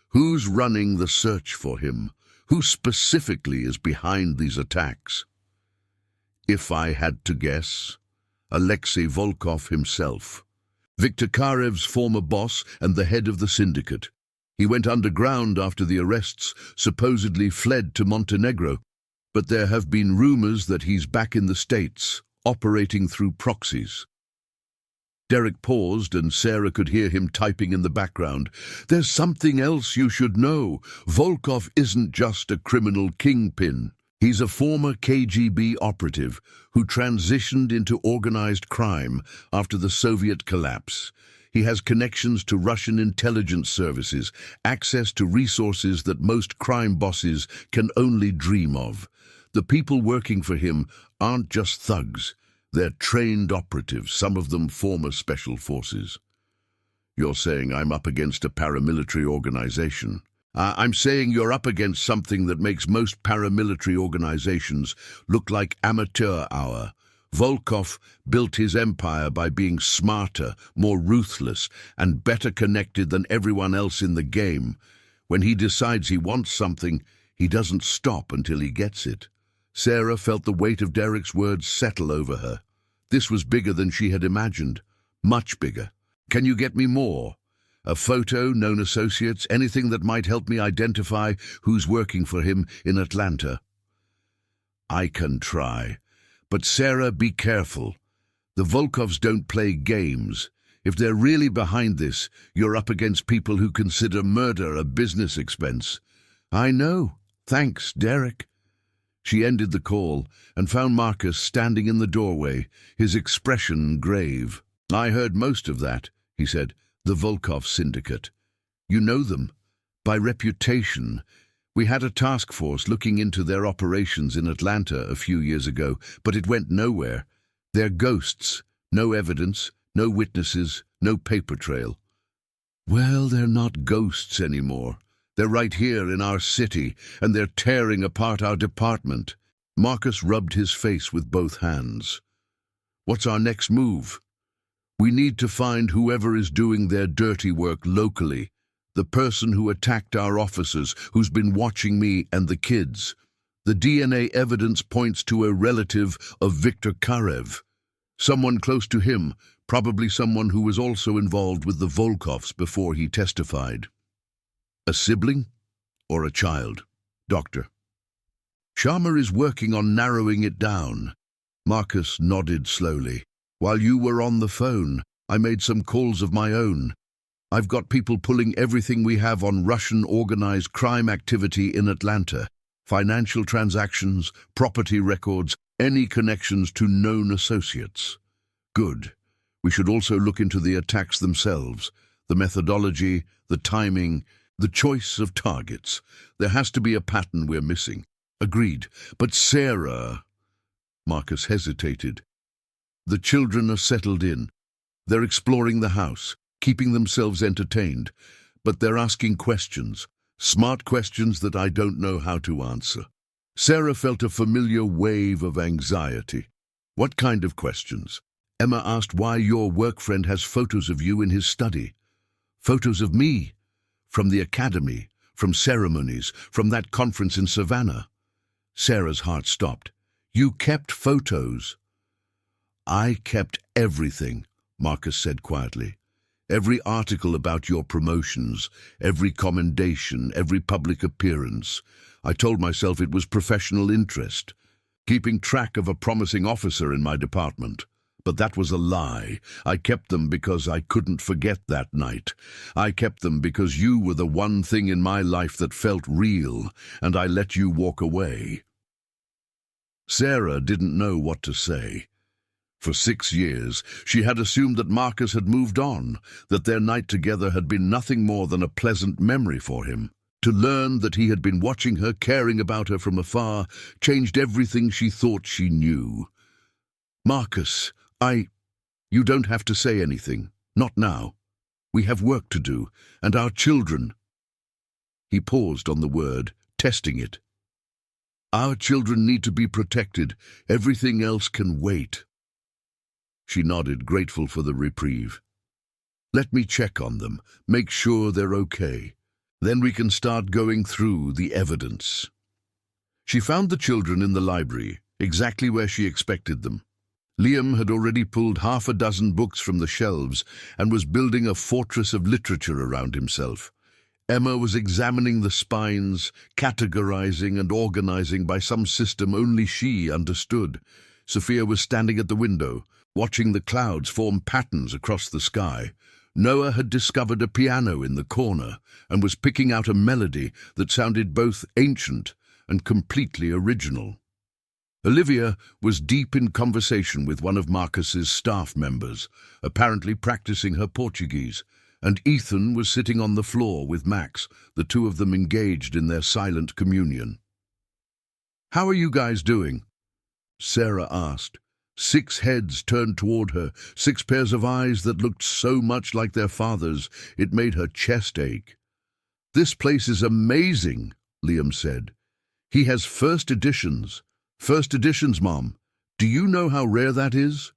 Who's running the search for him? Who specifically is behind these attacks? If I had to guess, Alexei Volkov himself. Viktor Karev's former boss and the head of the syndicate. He went underground after the arrests, supposedly fled to Montenegro, but there have been rumors that he's back in the States, operating through proxies. Derek paused, and Sarah could hear him typing in the background. There's something else you should know. Volkov isn't just a criminal kingpin. He's a former KGB operative who transitioned into organized crime after the Soviet collapse. He has connections to Russian intelligence services, access to resources that most crime bosses can only dream of. The people working for him aren't just thugs. They're trained operatives, some of them former special forces. You're saying I'm up against a paramilitary organization? I'm saying you're up against something that makes most paramilitary organizations look like amateur hour. Volkov built his empire by being smarter, more ruthless, and better connected than everyone else in the game. When he decides he wants something, he doesn't stop until he gets it. Sarah felt the weight of Derek's words settle over her. This was bigger than she had imagined. Much bigger. Can you get me more? A photo, known associates, anything that might help me identify who's working for him in Atlanta? I can try. But Sarah, be careful. The Volkovs don't play games. If they're really behind this, you're up against people who consider murder a business expense. I know. Thanks, Derek. She ended the call and found Marcus standing in the doorway, his expression grave. I heard most of that, he said. The Volkov syndicate. You know them? By reputation. We had a task force looking into their operations in Atlanta a few years ago, but it went nowhere. They're ghosts. No evidence, no witnesses, no paper trail. Well, they're not ghosts anymore. They're right here in our city, and they're tearing apart our department. Marcus rubbed his face with both hands. What's our next move? We need to find whoever is doing their dirty work locally. The person who attacked our officers, who's been watching me and the kids. The DNA evidence points to a relative of Viktor Karev. Someone close to him, probably someone who was also involved with the Volkovs before he testified. A sibling or a child? Doctor. Sharma is working on narrowing it down. Marcus nodded slowly. While you were on the phone, I made some calls of my own. I've got people pulling everything we have on Russian organized crime activity in Atlanta. Financial transactions, property records, any connections to known associates. Good. We should also look into the attacks themselves, the methodology, the timing, the choice of targets. There has to be a pattern we're missing. Agreed. But Sarah... Marcus hesitated. The children are settled in. They're exploring the house, keeping themselves entertained, but they're asking questions, smart questions that I don't know how to answer. Sarah felt a familiar wave of anxiety. What kind of questions? Emma asked why your work friend has photos of you in his study. Photos of me? From the academy, from ceremonies, from that conference in Savannah. Sarah's heart stopped. You kept photos? I kept everything, Marcus said quietly. Every article about your promotions, every commendation, every public appearance. I told myself it was professional interest, keeping track of a promising officer in my department. But that was a lie. I kept them because I couldn't forget that night. I kept them because you were the one thing in my life that felt real, and I let you walk away. Sarah didn't know what to say. For 6 years, she had assumed that Marcus had moved on, that their night together had been nothing more than a pleasant memory for him. To learn that he had been watching her, caring about her from afar, changed everything she thought she knew. Marcus, You don't have to say anything. Not now. We have work to do, and our children. He paused on the word, testing it. Our children need to be protected. Everything else can wait. She nodded, grateful for the reprieve. Let me check on them, make sure they're okay. Then we can start going through the evidence. She found the children in the library, exactly where she expected them. Liam had already pulled half a dozen books from the shelves and was building a fortress of literature around himself. Emma was examining the spines, categorizing and organizing by some system only she understood. Sophia was standing at the window, watching the clouds form patterns across the sky. Noah had discovered a piano in the corner and was picking out a melody that sounded both ancient and completely original. Olivia was deep in conversation with one of Marcus's staff members, apparently practicing her Portuguese, and Ethan was sitting on the floor with Max, the two of them engaged in their silent communion. "How are you guys doing?" Sarah asked. 6 heads turned toward her, 6 pairs of eyes that looked so much like their father's, it made her chest ache. "This place is amazing," Liam said. "He has first editions. First editions, Mom. Do you know how rare that is?"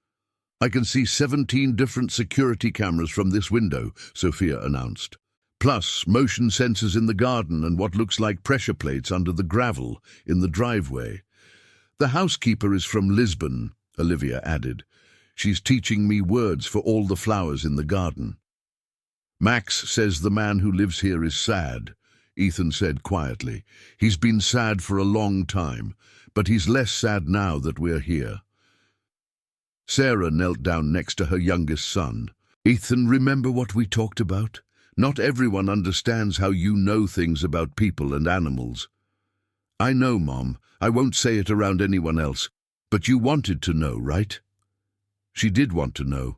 "I can see 17 different security cameras from this window," Sophia announced. "Plus motion sensors in the garden and what looks like pressure plates under the gravel in the driveway. The housekeeper is from Lisbon," Olivia added. "She's teaching me words for all the flowers in the garden." "Max says the man who lives here is sad," Ethan said quietly. "He's been sad for a long time, but he's less sad now that we're here." Sarah knelt down next to her youngest son. "Ethan, remember what we talked about? Not everyone understands how you know things about people and animals." "I know, Mom. I won't say it around anyone else. But you wanted to know, right?" She did want to know.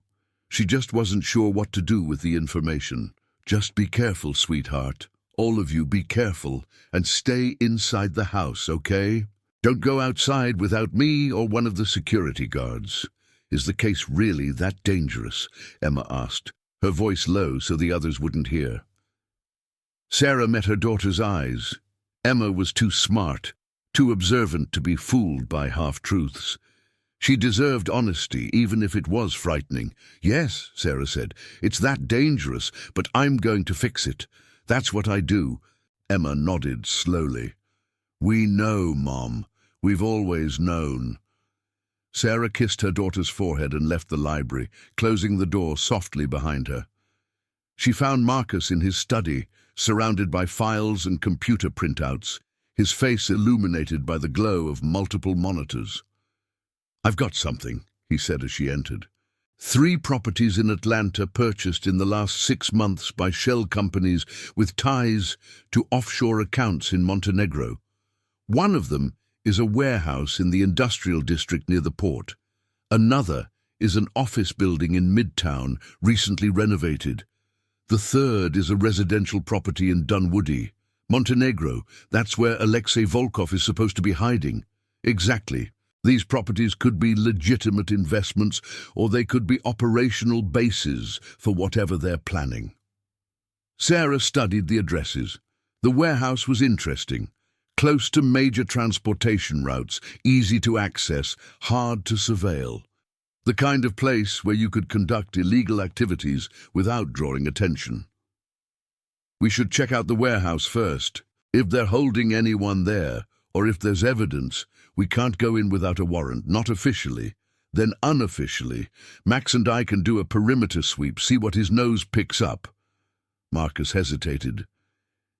She just wasn't sure what to do with the information. "Just be careful, sweetheart. All of you be careful and stay inside the house, okay? Don't go outside without me or one of the security guards." "Is the case really that dangerous?" Emma asked, her voice low so the others wouldn't hear. Sarah met her daughter's eyes. Emma was too smart, too observant to be fooled by half-truths. She deserved honesty, even if it was frightening. "Yes," Sarah said, "it's that dangerous, but I'm going to fix it. That's what I do." Emma nodded slowly. "We know, Mom. We've always known." Sarah kissed her daughter's forehead and left the library, closing the door softly behind her. She found Marcus in his study, surrounded by files and computer printouts, his face illuminated by the glow of multiple monitors. "I've got something," he said as she entered. 3 properties in Atlanta purchased in the last 6 months by shell companies with ties to offshore accounts in Montenegro. One of them is a warehouse in the industrial district near the port. Another is an office building in Midtown, recently renovated. The third is a residential property in Dunwoody, Montenegro. That's where Alexei Volkov is supposed to be hiding. Exactly. These properties could be legitimate investments, or they could be operational bases for whatever they're planning. Sarah studied the addresses. The warehouse was interesting. Close to major transportation routes, easy to access, hard to surveil. The kind of place where you could conduct illegal activities without drawing attention. "We should check out the warehouse first. If they're holding anyone there, or if there's evidence, we can't go in without a warrant, not officially. Then unofficially, Max and I can do a perimeter sweep, see what his nose picks up." Marcus hesitated.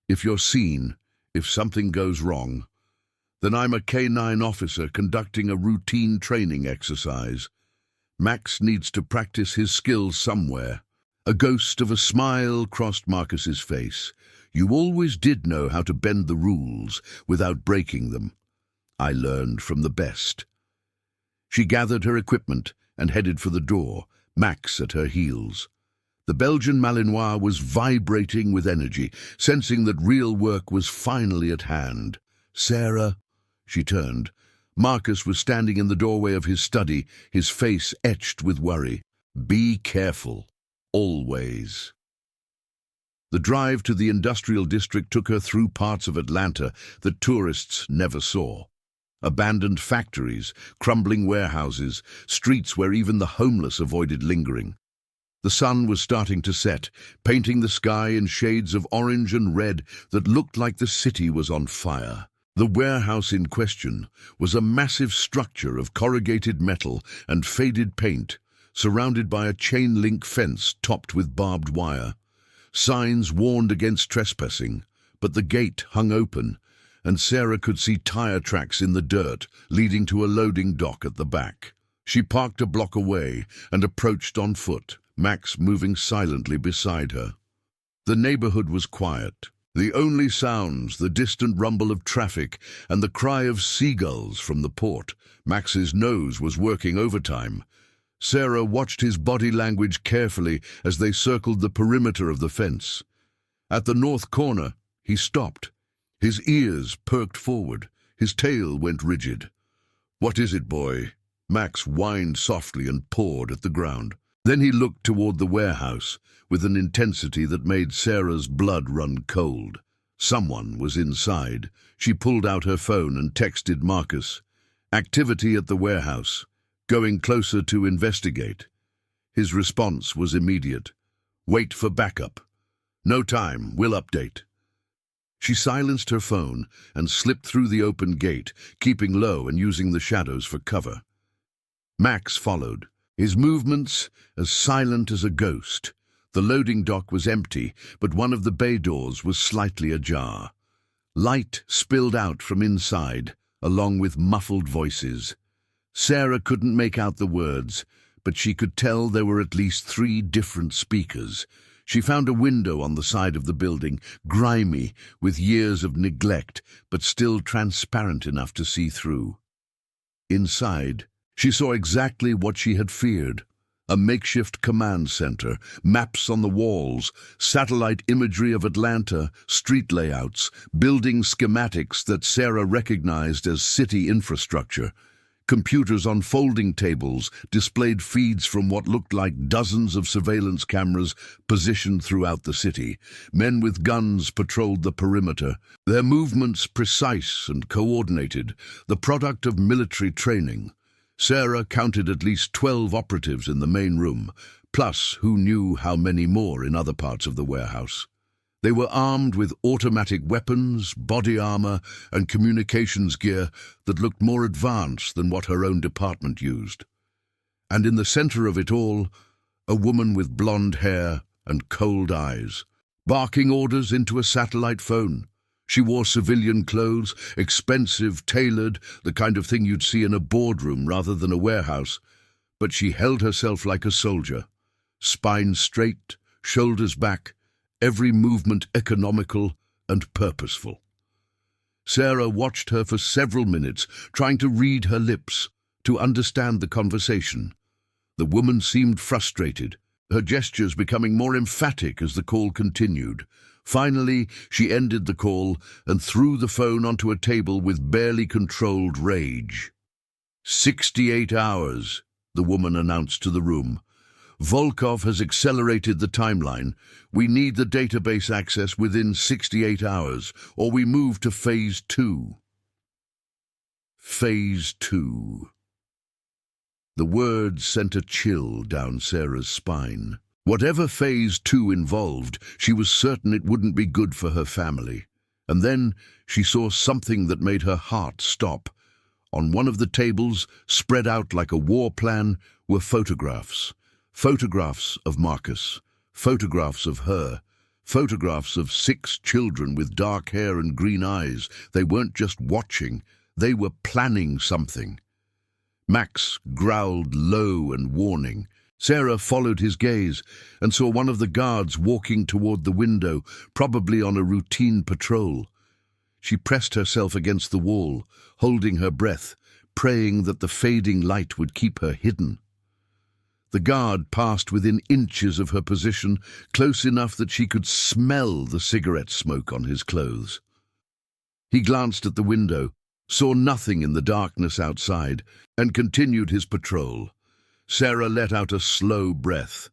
"If you're seen, if something goes wrong, then I'm a K9 officer conducting a routine training exercise. Max needs to practice his skills somewhere." A ghost of a smile crossed Marcus's face. "You always did know how to bend the rules without breaking them. I learned from the best." She gathered her equipment and headed for the door, Max at her heels. The Belgian Malinois was vibrating with energy, sensing that real work was finally at hand. "Sarah," she turned. Marcus was standing in the doorway of his study, his face etched with worry. "Be careful, always." The drive to the industrial district took her through parts of Atlanta that tourists never saw. Abandoned factories, crumbling warehouses, streets where even the homeless avoided lingering. The sun was starting to set, painting the sky in shades of orange and red that looked like the city was on fire. The warehouse in question was a massive structure of corrugated metal and faded paint, surrounded by a chain-link fence topped with barbed wire. Signs warned against trespassing, but the gate hung open, and Sarah could see tire tracks in the dirt leading to a loading dock at the back. She parked a block away and approached on foot, Max moving silently beside her. The neighborhood was quiet. The only sounds, the distant rumble of traffic and the cry of seagulls from the port. Max's nose was working overtime. Sarah watched his body language carefully as they circled the perimeter of the fence. At the north corner, he stopped. His ears perked forward. His tail went rigid. "What is it, boy?" Max whined softly and pawed at the ground. Then he looked toward the warehouse with an intensity that made Sarah's blood run cold. Someone was inside. She pulled out her phone and texted Marcus. "Activity at the warehouse. Going closer to investigate." His response was immediate. "Wait for backup. No time, we'll update." She silenced her phone and slipped through the open gate, keeping low and using the shadows for cover. Max followed, his movements as silent as a ghost. The loading dock was empty, but one of the bay doors was slightly ajar. Light spilled out from inside, along with muffled voices. Sarah couldn't make out the words, but she could tell there were at least 3 different speakers. She found a window on the side of the building, grimy with years of neglect, but still transparent enough to see through. Inside, she saw exactly what she had feared. A makeshift command center, maps on the walls, satellite imagery of Atlanta, street layouts, building schematics that Sarah recognized as city infrastructure. Computers on folding tables displayed feeds from what looked like dozens of surveillance cameras positioned throughout the city. Men with guns patrolled the perimeter, their movements precise and coordinated, the product of military training. Sarah counted at least 12 operatives in the main room, plus who knew how many more in other parts of the warehouse. They were armed with automatic weapons, body armor, and communications gear that looked more advanced than what her own department used. And in the center of it all, a woman with blonde hair and cold eyes, barking orders into a satellite phone. She wore civilian clothes, expensive, tailored, the kind of thing you'd see in a boardroom rather than a warehouse. But she held herself like a soldier, spine straight, shoulders back, every movement economical and purposeful. Sarah watched her for several minutes, trying to read her lips, to understand the conversation. The woman seemed frustrated, her gestures becoming more emphatic as the call continued. Finally, she ended the call and threw the phone onto a table with barely controlled rage. 68 hours, the woman announced to the room. Volkov has accelerated the timeline. We need the database access within 68 hours, or we move to Phase 2. Phase 2. The words sent a chill down Sarah's spine. Whatever Phase 2 involved, she was certain it wouldn't be good for her family. And then she saw something that made her heart stop. On one of the tables, spread out like a war plan, were photographs. Photographs of Marcus, photographs of her, photographs of 6 children with dark hair and green eyes. They weren't just watching, they were planning something. Max growled low and warning. Sarah followed his gaze and saw one of the guards walking toward the window, probably on a routine patrol. She pressed herself against the wall, holding her breath, praying that the fading light would keep her hidden. The guard passed within inches of her position, close enough that she could smell the cigarette smoke on his clothes. He glanced at the window, saw nothing in the darkness outside, and continued his patrol. Sarah let out a slow breath.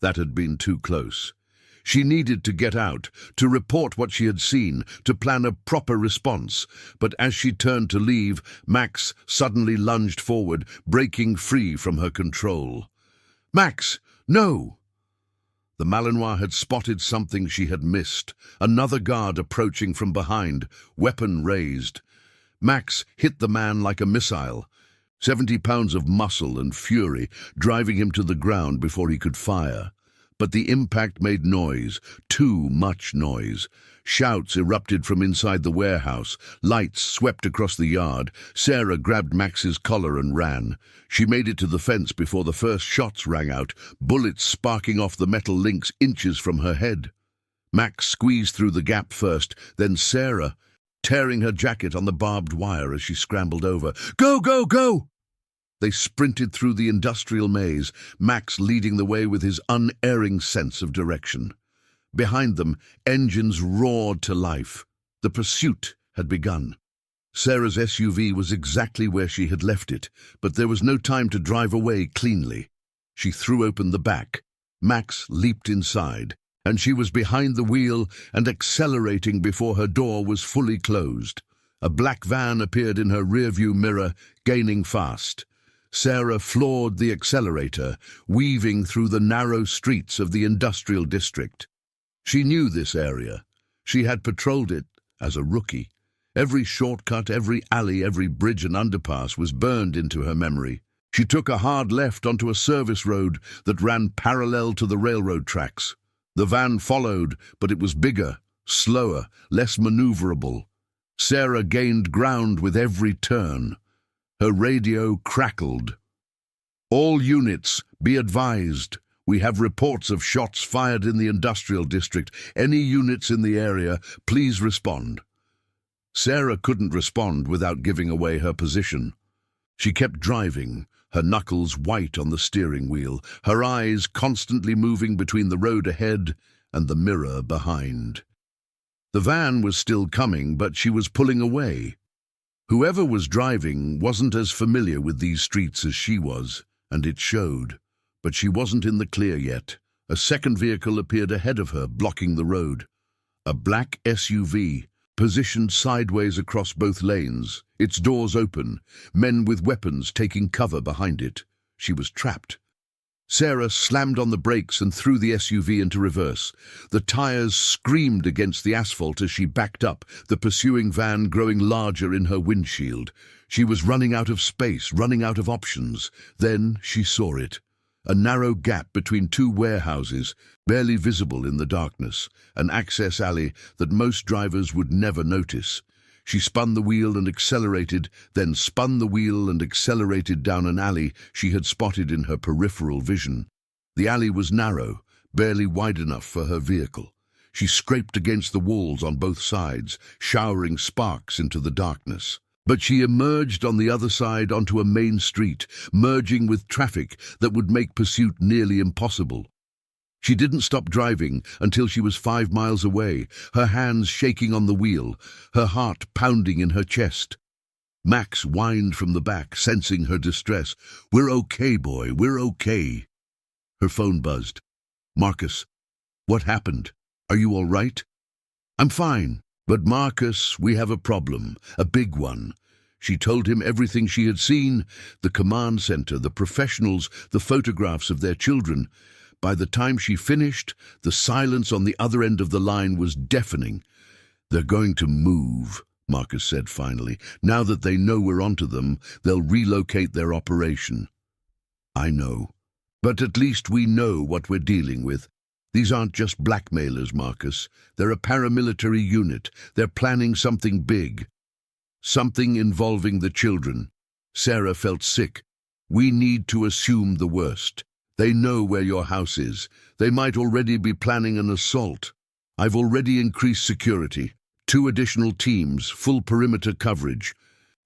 That had been too close. She needed to get out, to report what she had seen, to plan a proper response. But as she turned to leave, Max suddenly lunged forward, breaking free from her control. "Max, no!" The Malinois had spotted something she had missed. Another guard approaching from behind, weapon raised. Max hit the man like a missile. 70 pounds of muscle and fury, driving him to the ground before he could fire. But the impact made noise, too much noise. Shouts erupted from inside the warehouse. Lights swept across the yard. Sarah grabbed Max's collar and ran. She made it to the fence before the first shots rang out, bullets sparking off the metal links inches from her head. Max squeezed through the gap first, then Sarah, tearing her jacket on the barbed wire as she scrambled over. "Go, go, go!" They sprinted through the industrial maze, Max leading the way with his unerring sense of direction. Behind them, engines roared to life. The pursuit had begun. Sarah's SUV was exactly where she had left it, but there was no time to drive away cleanly. She threw open the back. Max leaped inside, and she was behind the wheel and accelerating before her door was fully closed. A black van appeared in her rearview mirror, gaining fast. Sarah floored the accelerator, weaving through the narrow streets of the industrial district. She knew this area. She had patrolled it as a rookie. Every shortcut, every alley, every bridge and underpass was burned into her memory. She took a hard left onto a service road that ran parallel to the railroad tracks. The van followed, but it was bigger, slower, less maneuverable. Sarah gained ground with every turn. Her radio crackled. "All units, be advised. We have reports of shots fired in the industrial district. Any units in the area, please respond." Sarah couldn't respond without giving away her position. She kept driving, her knuckles white on the steering wheel, her eyes constantly moving between the road ahead and the mirror behind. The van was still coming, but she was pulling away. Whoever was driving wasn't as familiar with these streets as she was, and it showed. But she wasn't in the clear yet. A second vehicle appeared ahead of her, blocking the road. A black SUV, positioned sideways across both lanes, its doors open, men with weapons taking cover behind it. She was trapped. Sarah slammed on the brakes and threw the SUV into reverse. The tires screamed against the asphalt as she backed up, the pursuing van growing larger in her windshield. She was running out of space, running out of options. Then she saw it. A narrow gap between two warehouses, barely visible in the darkness, an access alley that most drivers would never notice. She spun the wheel and accelerated, then spun the wheel and accelerated down an alley she had spotted in her peripheral vision. The alley was narrow, barely wide enough for her vehicle. She scraped against the walls on both sides, showering sparks into the darkness. But she emerged on the other side onto a main street, merging with traffic that would make pursuit nearly impossible. She didn't stop driving until she was 5 miles away, her hands shaking on the wheel, her heart pounding in her chest. Max whined from the back, sensing her distress. "We're okay, boy, we're okay." Her phone buzzed. "Marcus, what happened? Are you all right?" "I'm fine. But Marcus, we have a problem, a big one." She told him everything she had seen, the command center, the professionals, the photographs of their children. By the time she finished, the silence on the other end of the line was deafening. "They're going to move," Marcus said finally. "Now that they know we're onto them, they'll relocate their operation." "I know. But at least we know what we're dealing with. These aren't just blackmailers, Marcus. They're a paramilitary unit. They're planning something big. Something involving the children." Sarah felt sick. "We need to assume the worst. They know where your house is. They might already be planning an assault. I've already increased security. 2 additional teams, full perimeter coverage.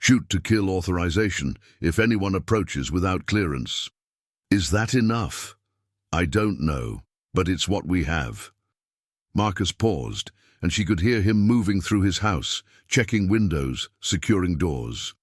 Shoot to kill authorization if anyone approaches without clearance." "Is that enough?" "I don't know. But it's what we have." Marcus paused, and she could hear him moving through his house, checking windows, securing doors.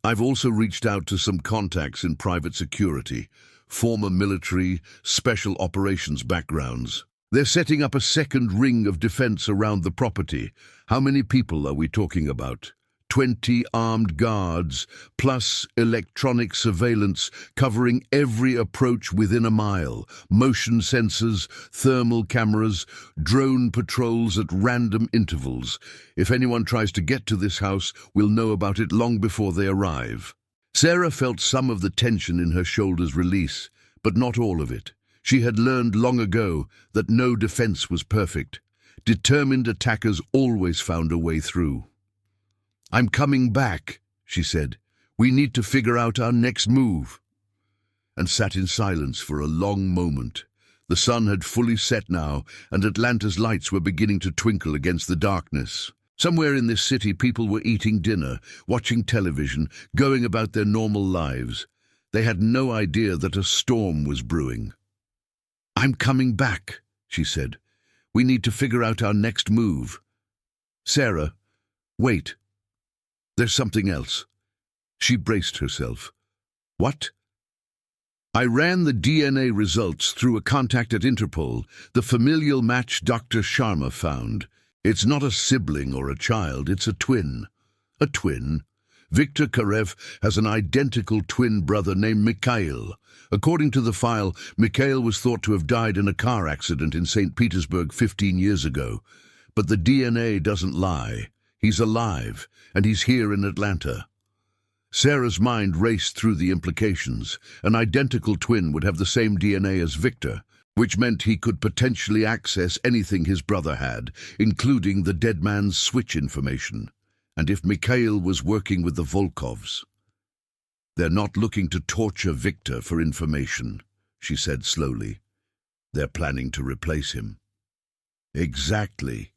"I've also reached out to some contacts in private security, former military, special operations backgrounds. They're setting up a second ring of defense around the property. How many people are we talking about?" 20 armed guards, plus electronic surveillance covering every approach within a mile, motion sensors, thermal cameras, drone patrols at random intervals. If anyone tries to get to this house, we'll know about it long before they arrive. Sarah felt some of the tension in her shoulders release, but not all of it. She had learned long ago that no defense was perfect. Determined attackers always found a way through. "I'm coming back," she said. "We need to figure out our next move." And sat in silence for a long moment. The sun had fully set now, and Atlanta's lights were beginning to twinkle against the darkness. Somewhere in this city, people were eating dinner, watching television, going about their normal lives. They had no idea that a storm was brewing. "I'm coming back," she said. "We need to figure out our next move." "Sarah, wait. There's something else." She braced herself. "What?" "I ran the DNA results through a contact at Interpol, the familial match Dr. Sharma found. It's not a sibling or a child, it's a twin." "A twin?" "Viktor Karev has an identical twin brother named Mikhail. According to the file, Mikhail was thought to have died in a car accident in St. Petersburg 15 years ago. But the DNA doesn't lie. He's alive, and he's here in Atlanta." Sarah's mind raced through the implications. An identical twin would have the same DNA as Viktor, which meant he could potentially access anything his brother had, including the dead man's switch information. And if Mikhail was working with the Volkovs? "They're not looking to torture Viktor for information," she said slowly. "They're planning to replace him." "Exactly.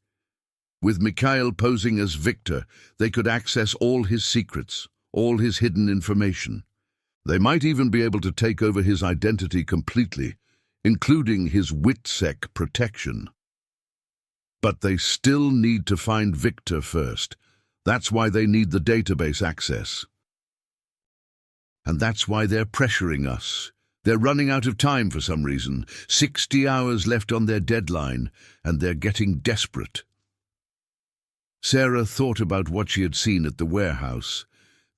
With Mikhail posing as Viktor, they could access all his secrets, all his hidden information. They might even be able to take over his identity completely, including his WITSEC protection. But they still need to find Viktor first. That's why they need the database access. And that's why they're pressuring us. They're running out of time for some reason. 60 hours left on their deadline, and they're getting desperate." Sarah thought about what she had seen at the warehouse.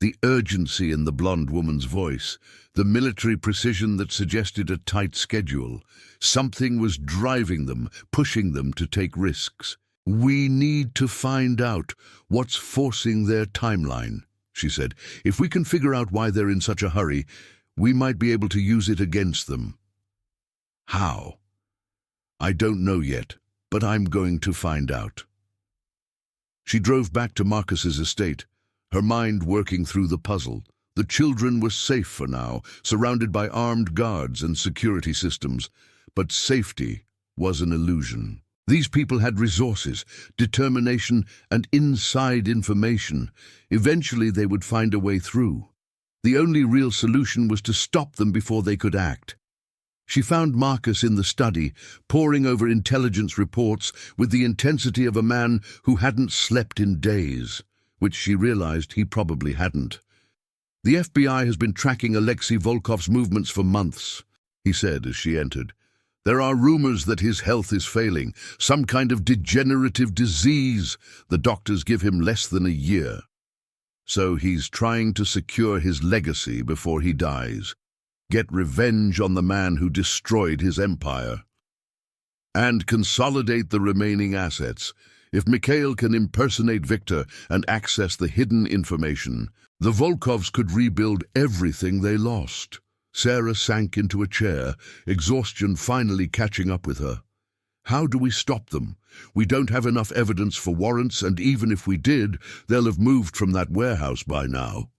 The urgency in the blonde woman's voice, the military precision that suggested a tight schedule. Something was driving them, pushing them to take risks. "We need to find out what's forcing their timeline," she said. "If we can figure out why they're in such a hurry, we might be able to use it against them." "How?" "I don't know yet, but I'm going to find out." She drove back to Marcus's estate, her mind working through the puzzle. The children were safe for now, surrounded by armed guards and security systems, but safety was an illusion. These people had resources, determination, and inside information. Eventually they would find a way through. The only real solution was to stop them before they could act. She found Marcus in the study, poring over intelligence reports with the intensity of a man who hadn't slept in days, which she realized he probably hadn't. "The FBI has been tracking Alexei Volkov's movements for months," he said as she entered. "There are rumors that his health is failing, some kind of degenerative disease. The doctors give him less than a year. So he's trying to secure his legacy before he dies, get revenge on the man who destroyed his empire, and consolidate the remaining assets. If Mikhail can impersonate Viktor and access the hidden information, the Volkovs could rebuild everything they lost." Sarah sank into a chair, exhaustion finally catching up with her. "How do we stop them? We don't have enough evidence for warrants, and even if we did, they'll have moved from that warehouse by now.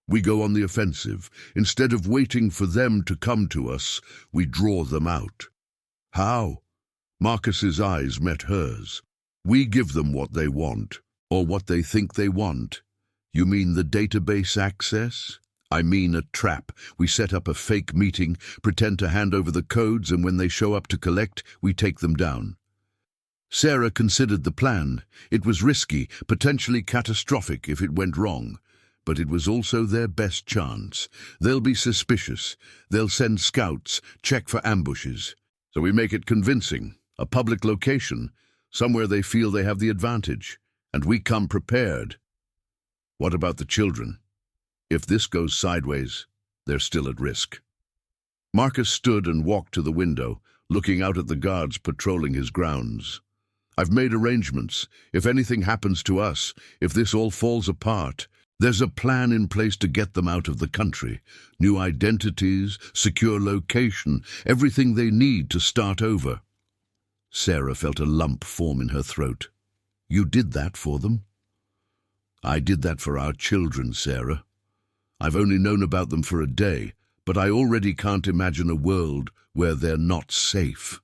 We go on the offensive. Instead of waiting for them to come to us, we draw them out." "How?" Marcus's eyes met hers. "We give them what they want, or what they think they want." "You mean the database access?" "I mean a trap. We set up a fake meeting, pretend to hand over the codes, and when they show up to collect, we take them down." Sarah considered the plan. It was risky, potentially catastrophic if it went wrong. But it was also their best chance. They'll be suspicious. They'll send scouts, check for ambushes. So we make it convincing. A public location, somewhere they feel they have the advantage. And we come prepared. What about the children? If this goes sideways, they're still at risk. Marcus stood and walked to the window, looking out at the guards patrolling his grounds. I've made arrangements. If anything happens to us, if this all falls apart, there's a plan in place to get them out of the country. New identities, secure location, everything they need to start over. Sarah felt a lump form in her throat. You did that for them? I did that for our children, Sarah. I've only known about them for a day, but I already can't imagine a world where they're not safe.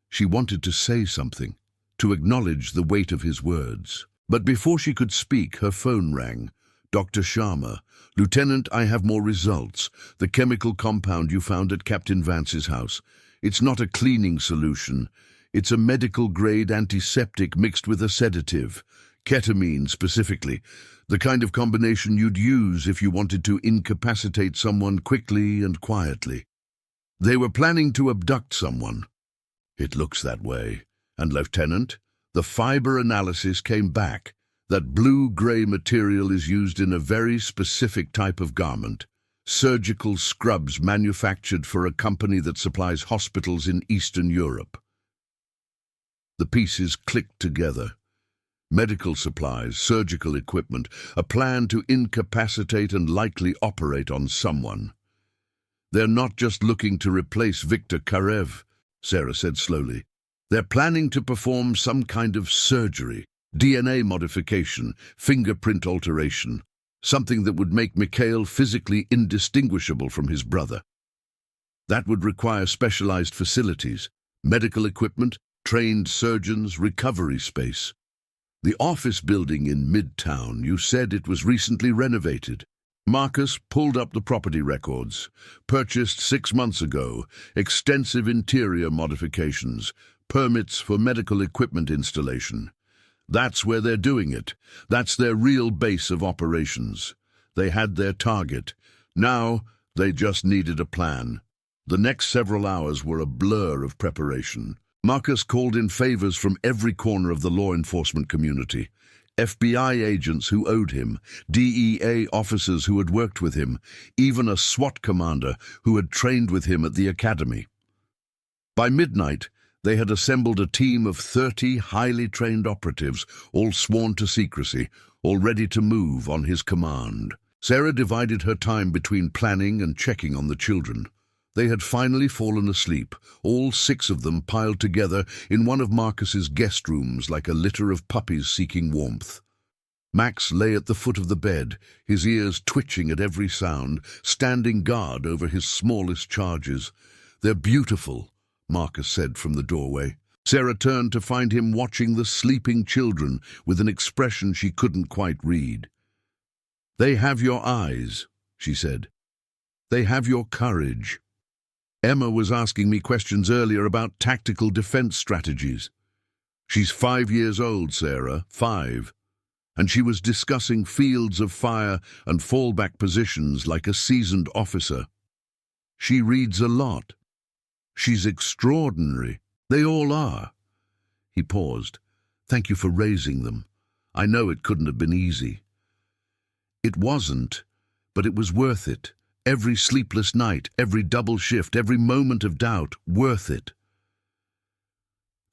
She wanted to say something, to acknowledge the weight of his words. But before she could speak, her phone rang. Dr. Sharma, Lieutenant, I have more results. The chemical compound you found at Captain Vance's house. It's not a cleaning solution. It's a medical-grade antiseptic mixed with a sedative. Ketamine, specifically. The kind of combination you'd use if you wanted to incapacitate someone quickly and quietly. They were planning to abduct someone. It looks that way. And, Lieutenant, the fiber analysis came back. That blue-grey material is used in a very specific type of garment. Surgical scrubs manufactured for a company that supplies hospitals in Eastern Europe. The pieces clicked together. Medical supplies, surgical equipment, a plan to incapacitate and likely operate on someone. They're not just looking to replace Victor Karev, Sarah said slowly. They're planning to perform some kind of surgery, DNA modification, fingerprint alteration, something that would make Mikhail physically indistinguishable from his brother. That would require specialized facilities, medical equipment, trained surgeons, recovery space. The office building in Midtown, you said it was recently renovated. Marcus pulled up the property records. Purchased 6 months ago, extensive interior modifications, permits for medical equipment installation. That's where they're doing it. That's their real base of operations. They had their target. Now, they just needed a plan. The next several hours were a blur of preparation. Marcus called in favors from every corner of the law enforcement community. FBI agents who owed him, DEA officers who had worked with him, even a SWAT commander who had trained with him at the academy. By midnight, they had assembled a team of 30 highly trained operatives, all sworn to secrecy, all ready to move on his command. Sarah divided her time between planning and checking on the children. They had finally fallen asleep, all 6 of them piled together in one of Marcus's guest rooms like a litter of puppies seeking warmth. Max lay at the foot of the bed, his ears twitching at every sound, standing guard over his smallest charges. They're beautiful, Marcus said from the doorway. Sarah turned to find him watching the sleeping children with an expression she couldn't quite read. They have your eyes, she said. They have your courage. Emma was asking me questions earlier about tactical defense strategies. She's 5 years old, Sarah, 5. And she was discussing fields of fire and fallback positions like a seasoned officer. She reads a lot. She's extraordinary. They all are. He paused. Thank you for raising them. I know it couldn't have been easy. It wasn't, but it was worth it. Every sleepless night, every double shift, every moment of doubt, worth it.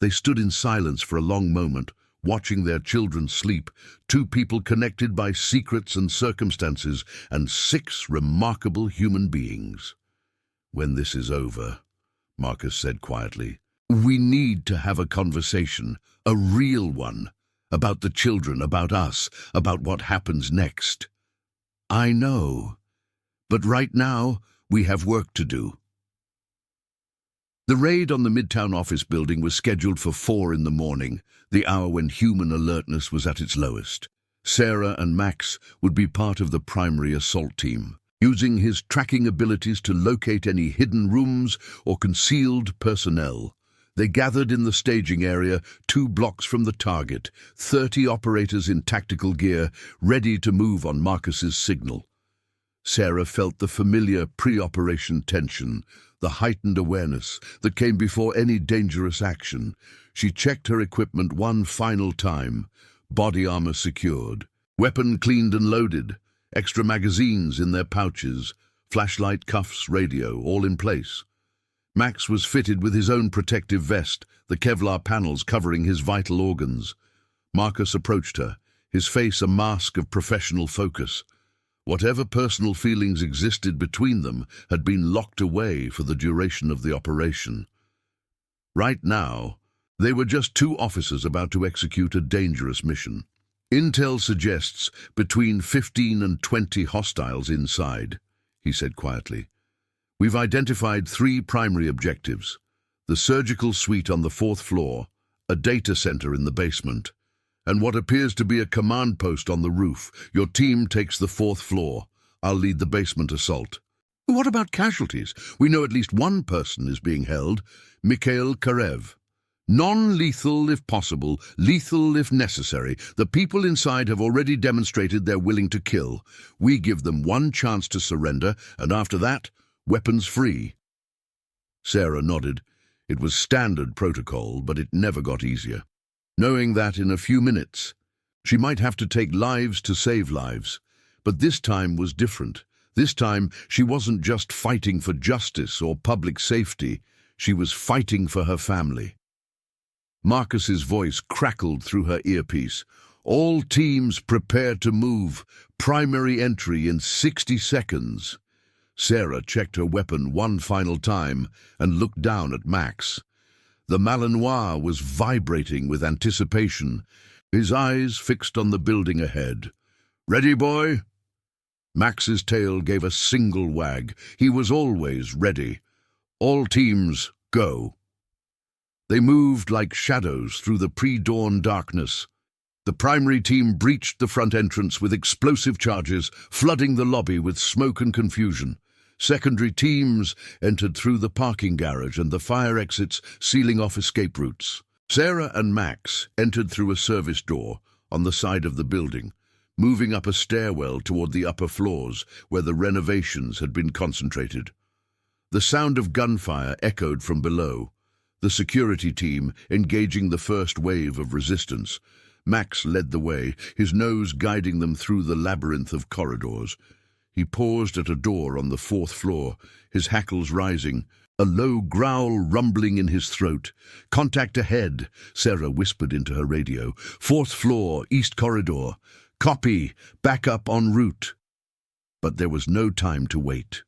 They stood in silence for a long moment, watching their children sleep, 2 people connected by secrets and circumstances, and 6 remarkable human beings. When this is over, Marcus said quietly, we need to have a conversation, a real one, about the children, about us, about what happens next. I know. But right now, we have work to do. The raid on the Midtown office building was scheduled for 4 in the morning, the hour when human alertness was at its lowest. Sarah and Max would be part of the primary assault team, using his tracking abilities to locate any hidden rooms or concealed personnel. They gathered in the staging area 2 blocks from the target, 30 operators in tactical gear, ready to move on Marcus's signal. Sarah felt the familiar pre-operation tension, the heightened awareness that came before any dangerous action. She checked her equipment one final time, body armor secured, Weapon cleaned and loaded, extra magazines in their pouches, flashlight, cuffs, radio, all in place. Max was fitted with his own protective vest, the Kevlar panels covering his vital organs. Marcus approached her, his face a mask of professional focus. Whatever personal feelings existed between them had been locked away for the duration of the operation. Right now, they were just two officers about to execute a dangerous mission. Intel suggests between 15 and 20 hostiles inside, he said quietly. We've identified 3 primary objectives: the surgical suite on the 4th floor, a data center in the basement, and what appears to be a command post on the roof. Your team takes the 4th floor. I'll lead the basement assault. What about casualties? We know at least one person is being held, Mikhail Karev. Non-lethal if possible, lethal if necessary. The people inside have already demonstrated they're willing to kill. We give them one chance to surrender, and after that, weapons free. Sarah nodded. It was standard protocol, but it never got easier. Knowing that in a few minutes, she might have to take lives to save lives. But this time was different. This time, she wasn't just fighting for justice or public safety. She was fighting for her family. Marcus's voice crackled through her earpiece. All teams prepare to move. Primary entry in 60 seconds. Sarah checked her weapon one final time and looked down at Max. The Malinois was vibrating with anticipation, his eyes fixed on the building ahead. Ready, boy? Max's tail gave a single wag. He was always ready. All teams, go. They moved like shadows through the pre-dawn darkness. The primary team breached the front entrance with explosive charges, flooding the lobby with smoke and confusion. Secondary teams entered through the parking garage and the fire exits, sealing off escape routes. Sarah and Max entered through a service door on the side of the building, moving up a stairwell toward the upper floors where the renovations had been concentrated. The sound of gunfire echoed from below, the security team engaging the first wave of resistance. Max led the way, his nose guiding them through the labyrinth of corridors. He paused at a door on the 4th floor, his hackles rising, a low growl rumbling in his throat. Contact ahead, Sarah whispered into her radio. 4th floor, east corridor. Copy, backup en route. But there was no time to wait.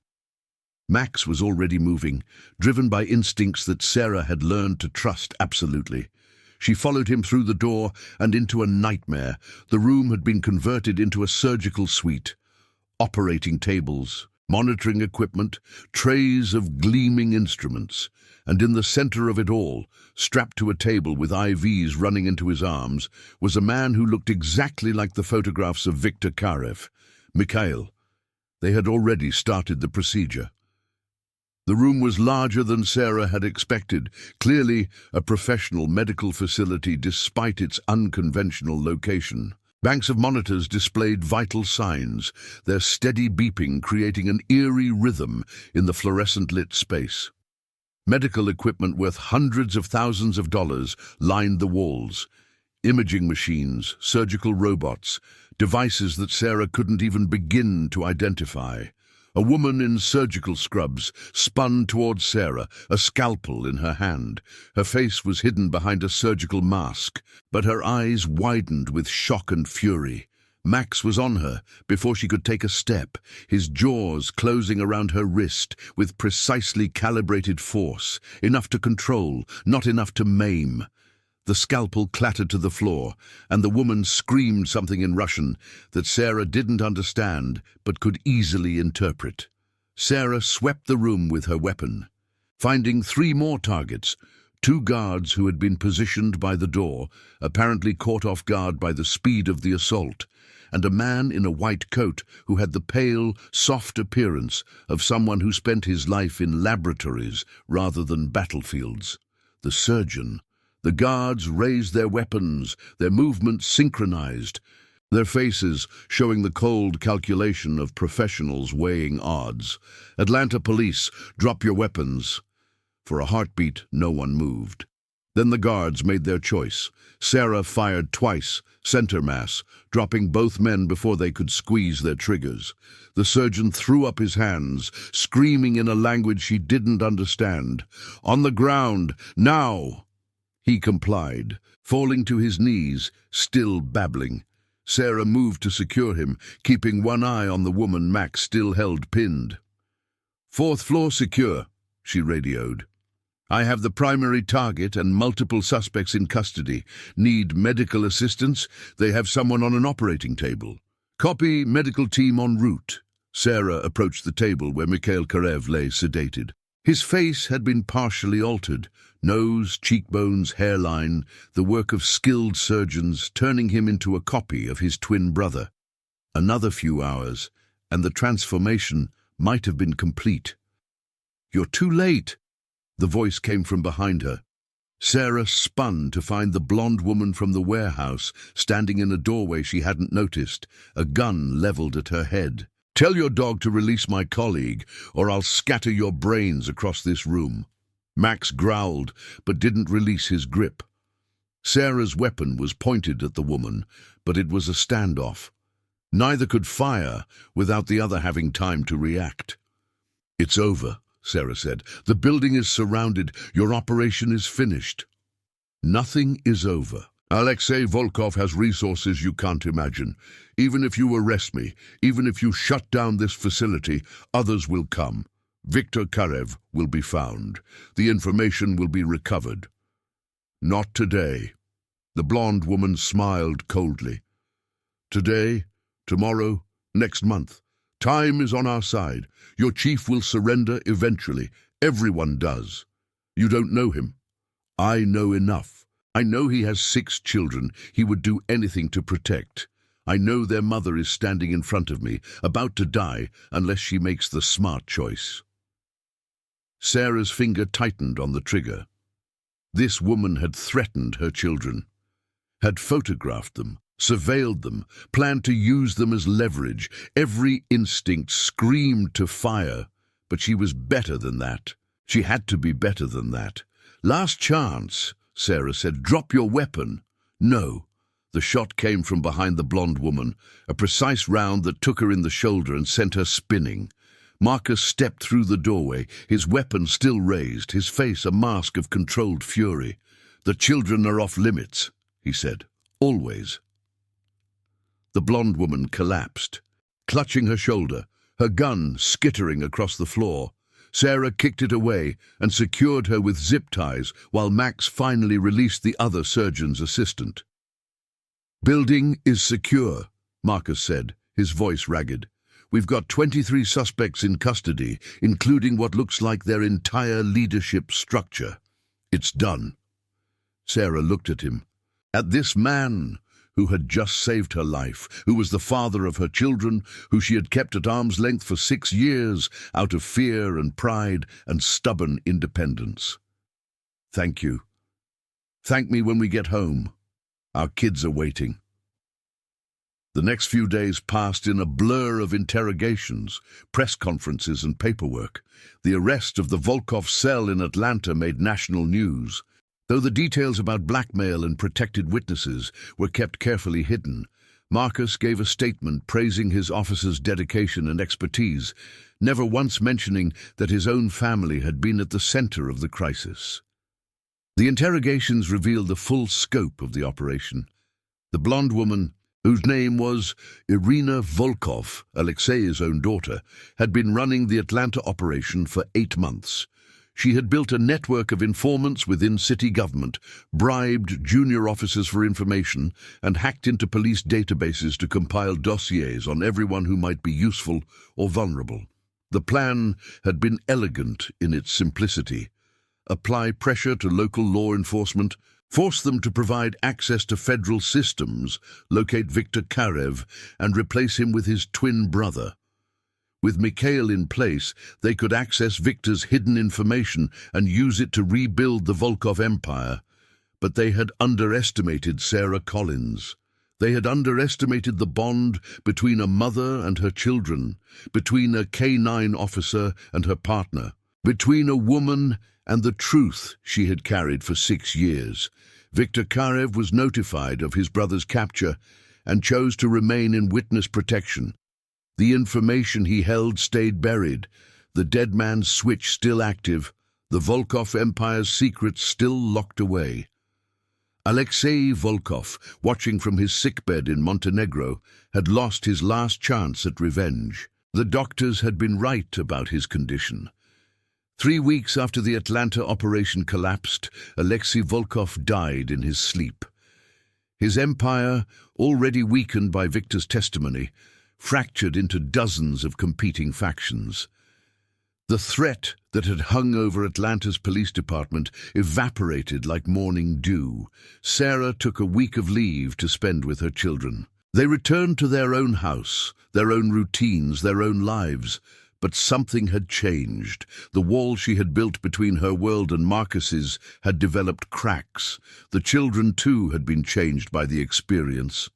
Max was already moving, driven by instincts that Sarah had learned to trust absolutely. She followed him through the door and into a nightmare. The room had been converted into a surgical suite. Operating tables, monitoring equipment, trays of gleaming instruments, and in the center of it all, strapped to a table with IVs running into his arms, was a man who looked exactly like the photographs of Viktor Karev, Mikhail. They had already started the procedure. The room was larger than Sarah had expected, clearly a professional medical facility despite its unconventional location. Banks of monitors displayed vital signs, their steady beeping creating an eerie rhythm in the fluorescent-lit space. Medical equipment worth hundreds of thousands of dollars lined the walls. Imaging machines, surgical robots, devices that Sarah couldn't even begin to identify. A woman in surgical scrubs spun towards Sarah, a scalpel in her hand. Her face was hidden behind a surgical mask, but her eyes widened with shock and fury. Max was on her before she could take a step, his jaws closing around her wrist with precisely calibrated force, enough to control, not enough to maim. The scalpel clattered to the floor, and the woman screamed something in Russian that Sarah didn't understand but could easily interpret. Sarah swept the room with her weapon, finding 3 more targets, 2 guards who had been positioned by the door, apparently caught off guard by the speed of the assault, and a man in a white coat who had the pale, soft appearance of someone who spent his life in laboratories rather than battlefields. The surgeon. The guards raised their weapons, their movements synchronized, their faces showing the cold calculation of professionals weighing odds. Atlanta police, drop your weapons. For a heartbeat, no one moved. Then the guards made their choice. Sarah fired twice, center mass, dropping both men before they could squeeze their triggers. The surgeon threw up his hands, screaming in a language she didn't understand. "On the ground, now!" He complied, falling to his knees, still babbling. Sarah moved to secure him, keeping one eye on the woman Max still held pinned. "Fourth floor secure," she radioed. "I have the primary target and multiple suspects in custody. Need medical assistance? They have someone on an operating table. Copy, medical team en route." Sarah approached the table where Mikhail Karev lay sedated. His face had been partially altered. Nose, cheekbones, hairline, the work of skilled surgeons, turning him into a copy of his twin brother. Another few hours, and the transformation might have been complete. "You're too late," the voice came from behind her. Sarah spun to find the blonde woman from the warehouse standing in a doorway she hadn't noticed, a gun leveled at her head. "Tell your dog to release my colleague, or I'll scatter your brains across this room." Max growled, but didn't release his grip. Sarah's weapon was pointed at the woman, but it was a standoff. Neither could fire without the other having time to react. "It's over," Sarah said. "The building is surrounded. Your operation is finished." "Nothing is over. Alexei Volkov has resources you can't imagine. Even if you arrest me, even if you shut down this facility, others will come. Viktor Karev will be found. The information will be recovered." "Not today." The blonde woman smiled coldly. "Today, tomorrow, next month. Time is on our side. Your chief will surrender eventually. Everyone does. You don't know him. I know enough. I know he has 6 children he would do anything to protect. I know their mother is standing in front of me, about to die unless she makes the smart choice." Sarah's finger tightened on the trigger. This woman had threatened her children, had photographed them, surveilled them, planned to use them as leverage. Every instinct screamed to fire, but she was better than that. She had to be better than that. "Last chance," Sarah said. "Drop your weapon." "No." The shot came from behind the blonde woman, a precise round that took her in the shoulder and sent her spinning. Marcus stepped through the doorway, his weapon still raised, his face a mask of controlled fury. "The children are off limits," he said. "Always." The blonde woman collapsed, clutching her shoulder, her gun skittering across the floor. Sarah kicked it away and secured her with zip ties while Max finally released the other surgeon's assistant. "Building is secure," Marcus said, his voice ragged. "We've got 23 suspects in custody, including what looks like their entire leadership structure. It's done." Sarah looked at him. At this man who had just saved her life, who was the father of her children, who she had kept at arm's length for 6 years out of fear and pride and stubborn independence. "Thank you. Thank me when we get home. Our kids are waiting." The next few days passed in a blur of interrogations, press conferences and paperwork. The arrest of the Volkov cell in Atlanta made national news. Though the details about blackmail and protected witnesses were kept carefully hidden, Marcus gave a statement praising his officer's dedication and expertise, never once mentioning that his own family had been at the center of the crisis. The interrogations revealed the full scope of the operation. The blonde woman, whose name was Irina Volkov, Alexei's own daughter, had been running the Atlanta operation for 8 months. She had built a network of informants within city government, bribed junior officers for information, and hacked into police databases to compile dossiers on everyone who might be useful or vulnerable. The plan had been elegant in its simplicity. Apply pressure to local law enforcement, force them to provide access to federal systems, locate Viktor Karev, and replace him with his twin brother. With Mikhail in place, they could access Viktor's hidden information and use it to rebuild the Volkov empire. But they had underestimated Sarah Collins. They had underestimated the bond between a mother and her children, between a K9 officer and her partner, between a woman and the truth she had carried for 6 years. Viktor Karev was notified of his brother's capture and chose to remain in witness protection. The information he held stayed buried, the dead man's switch still active, the Volkov Empire's secrets still locked away. Alexei Volkov, watching from his sickbed in Montenegro, had lost his last chance at revenge. The doctors had been right about his condition. 3 weeks after the Atlanta operation collapsed, Alexei Volkov died in his sleep. His empire, already weakened by Viktor's testimony, fractured into dozens of competing factions. The threat that had hung over Atlanta's police department evaporated like morning dew. Sarah took a week of leave to spend with her children. They returned to their own house, their own routines, their own lives. But something had changed. The wall she had built between her world and Marcus's had developed cracks. The children, too, had been changed by the experience.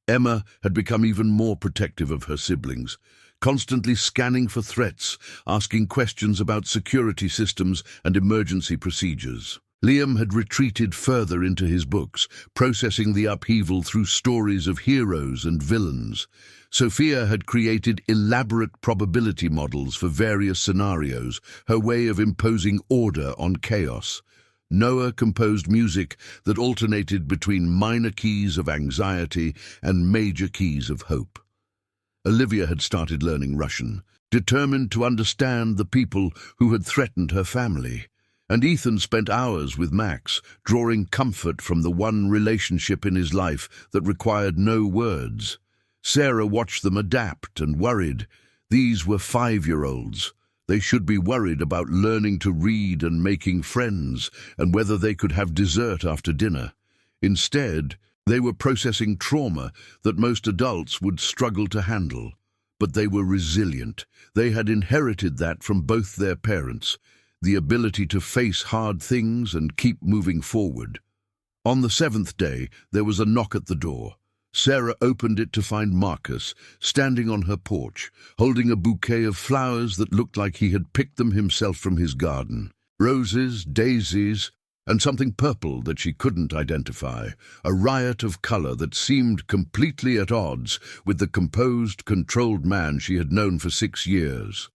Emma had become even more protective of her siblings, constantly scanning for threats, asking questions about security systems and emergency procedures. Liam had retreated further into his books, processing the upheaval through stories of heroes and villains. Sophia had created elaborate probability models for various scenarios, her way of imposing order on chaos. Noah composed music that alternated between minor keys of anxiety and major keys of hope. Olivia had started learning Russian, determined to understand the people who had threatened her family. And Ethan spent hours with Max, drawing comfort from the one relationship in his life that required no words. Sarah watched them adapt and worried. These were 5-year-olds. They should be worried about learning to read and making friends, and whether they could have dessert after dinner. Instead, they were processing trauma that most adults would struggle to handle. But they were resilient. They had inherited that from both their parents, the ability to face hard things and keep moving forward. On the 7th day, there was a knock at the door. Sarah opened it to find Marcus, standing on her porch, holding a bouquet of flowers that looked like he had picked them himself from his garden. Roses, daisies, and something purple that she couldn't identify, a riot of color that seemed completely at odds with the composed, controlled man she had known for 6 years.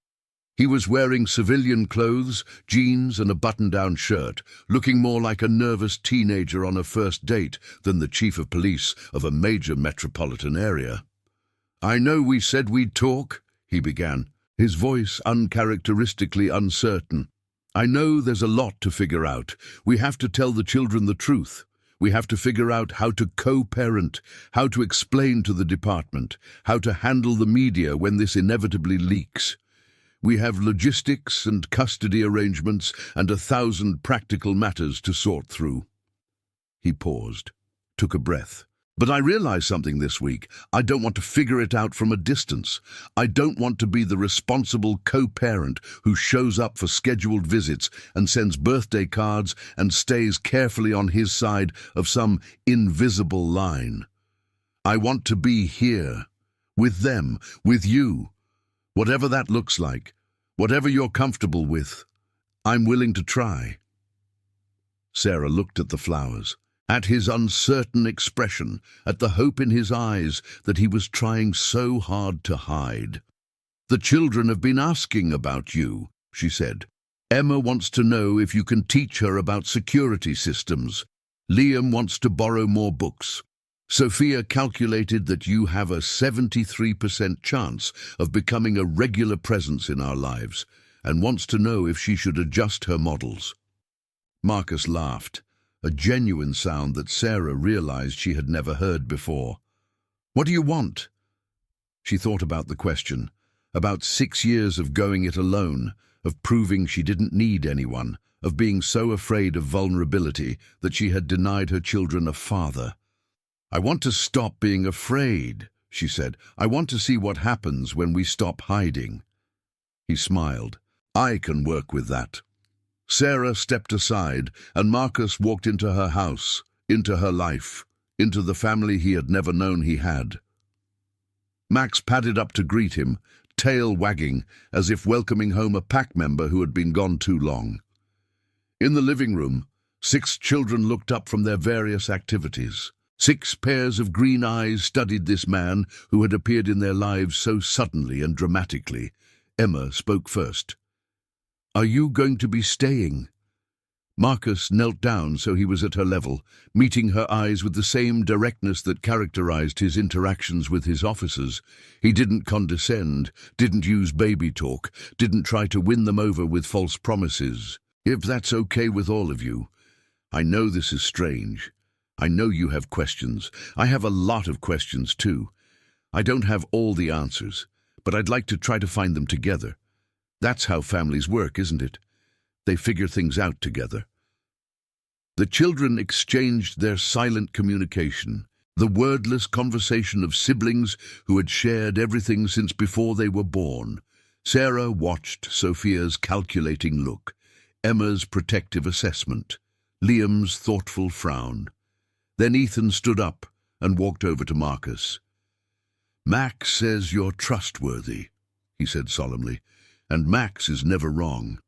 He was wearing civilian clothes, jeans and a button-down shirt, looking more like a nervous teenager on a first date than the chief of police of a major metropolitan area. "I know we said we'd talk," he began, his voice uncharacteristically uncertain. "I know there's a lot to figure out. We have to tell the children the truth. We have to figure out how to co-parent, how to explain to the department, how to handle the media when this inevitably leaks. We have logistics and custody arrangements and 1,000 practical matters to sort through." He paused, took a breath. "But I realized something this week. I don't want to figure it out from a distance. I don't want to be the responsible co-parent who shows up for scheduled visits and sends birthday cards and stays carefully on his side of some invisible line. I want to be here, with them, with you. Whatever that looks like, whatever you're comfortable with, I'm willing to try." Sarah looked at the flowers, at his uncertain expression, at the hope in his eyes that he was trying so hard to hide. "The children have been asking about you," she said. "Emma wants to know if you can teach her about security systems. Liam wants to borrow more books. Sophia calculated that you have a 73% chance of becoming a regular presence in our lives and wants to know if she should adjust her models." Marcus laughed, a genuine sound that Sarah realized she had never heard before. "What do you want?" She thought about the question, about 6 years of going it alone, of proving she didn't need anyone, of being so afraid of vulnerability that she had denied her children a father. "I want to stop being afraid," she said. "I want to see what happens when we stop hiding." He smiled. "I can work with that." Sarah stepped aside, and Marcus walked into her house, into her life, into the family he had never known he had. Max padded up to greet him, tail wagging, as if welcoming home a pack member who had been gone too long. In the living room, 6 children looked up from their various activities. 6 pairs of green eyes studied this man who had appeared in their lives so suddenly and dramatically. Emma spoke first. "Are you going to be staying?" Marcus knelt down so he was at her level, meeting her eyes with the same directness that characterized his interactions with his officers. He didn't condescend, didn't use baby talk, didn't try to win them over with false promises. "If that's okay with all of you, I know this is strange. I know you have questions. I have a lot of questions too. I don't have all the answers, but I'd like to try to find them together. That's how families work, isn't it? They figure things out together." The children exchanged their silent communication, the wordless conversation of siblings who had shared everything since before they were born. Sarah watched Sophia's calculating look, Emma's protective assessment, Liam's thoughtful frown. Then Ethan stood up and walked over to Marcus. "Max says you're trustworthy," he said solemnly, "and Max is never wrong."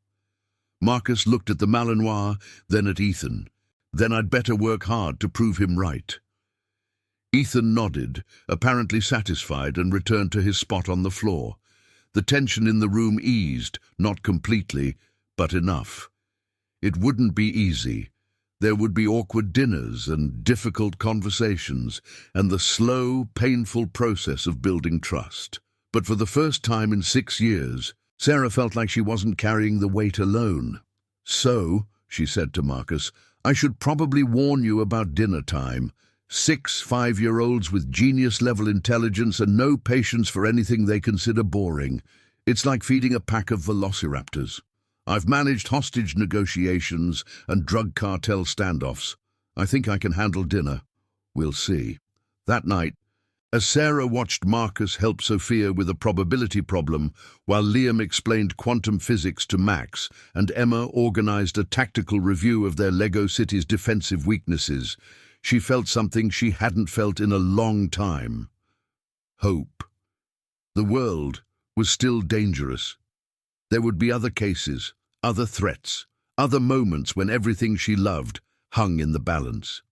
Marcus looked at the Malinois, then at Ethan. "Then I'd better work hard to prove him right." Ethan nodded, apparently satisfied, and returned to his spot on the floor. The tension in the room eased, not completely, but enough. It wouldn't be easy. There would be awkward dinners and difficult conversations, and the slow, painful process of building trust. But for the first time in 6 years, Sarah felt like she wasn't carrying the weight alone. "So," she said to Marcus, "I should probably warn you about dinner time. 6 5-year-olds with genius-level intelligence and no patience for anything they consider boring. It's like feeding a pack of velociraptors. I've managed hostage negotiations and drug cartel standoffs. I think I can handle dinner. We'll see." That night, as Sarah watched Marcus help Sophia with a probability problem, while Liam explained quantum physics to Max, and Emma organized a tactical review of their Lego city's defensive weaknesses, she felt something she hadn't felt in a long time. Hope. The world was still dangerous. There would be other cases, other threats, other moments when everything she loved hung in the balance.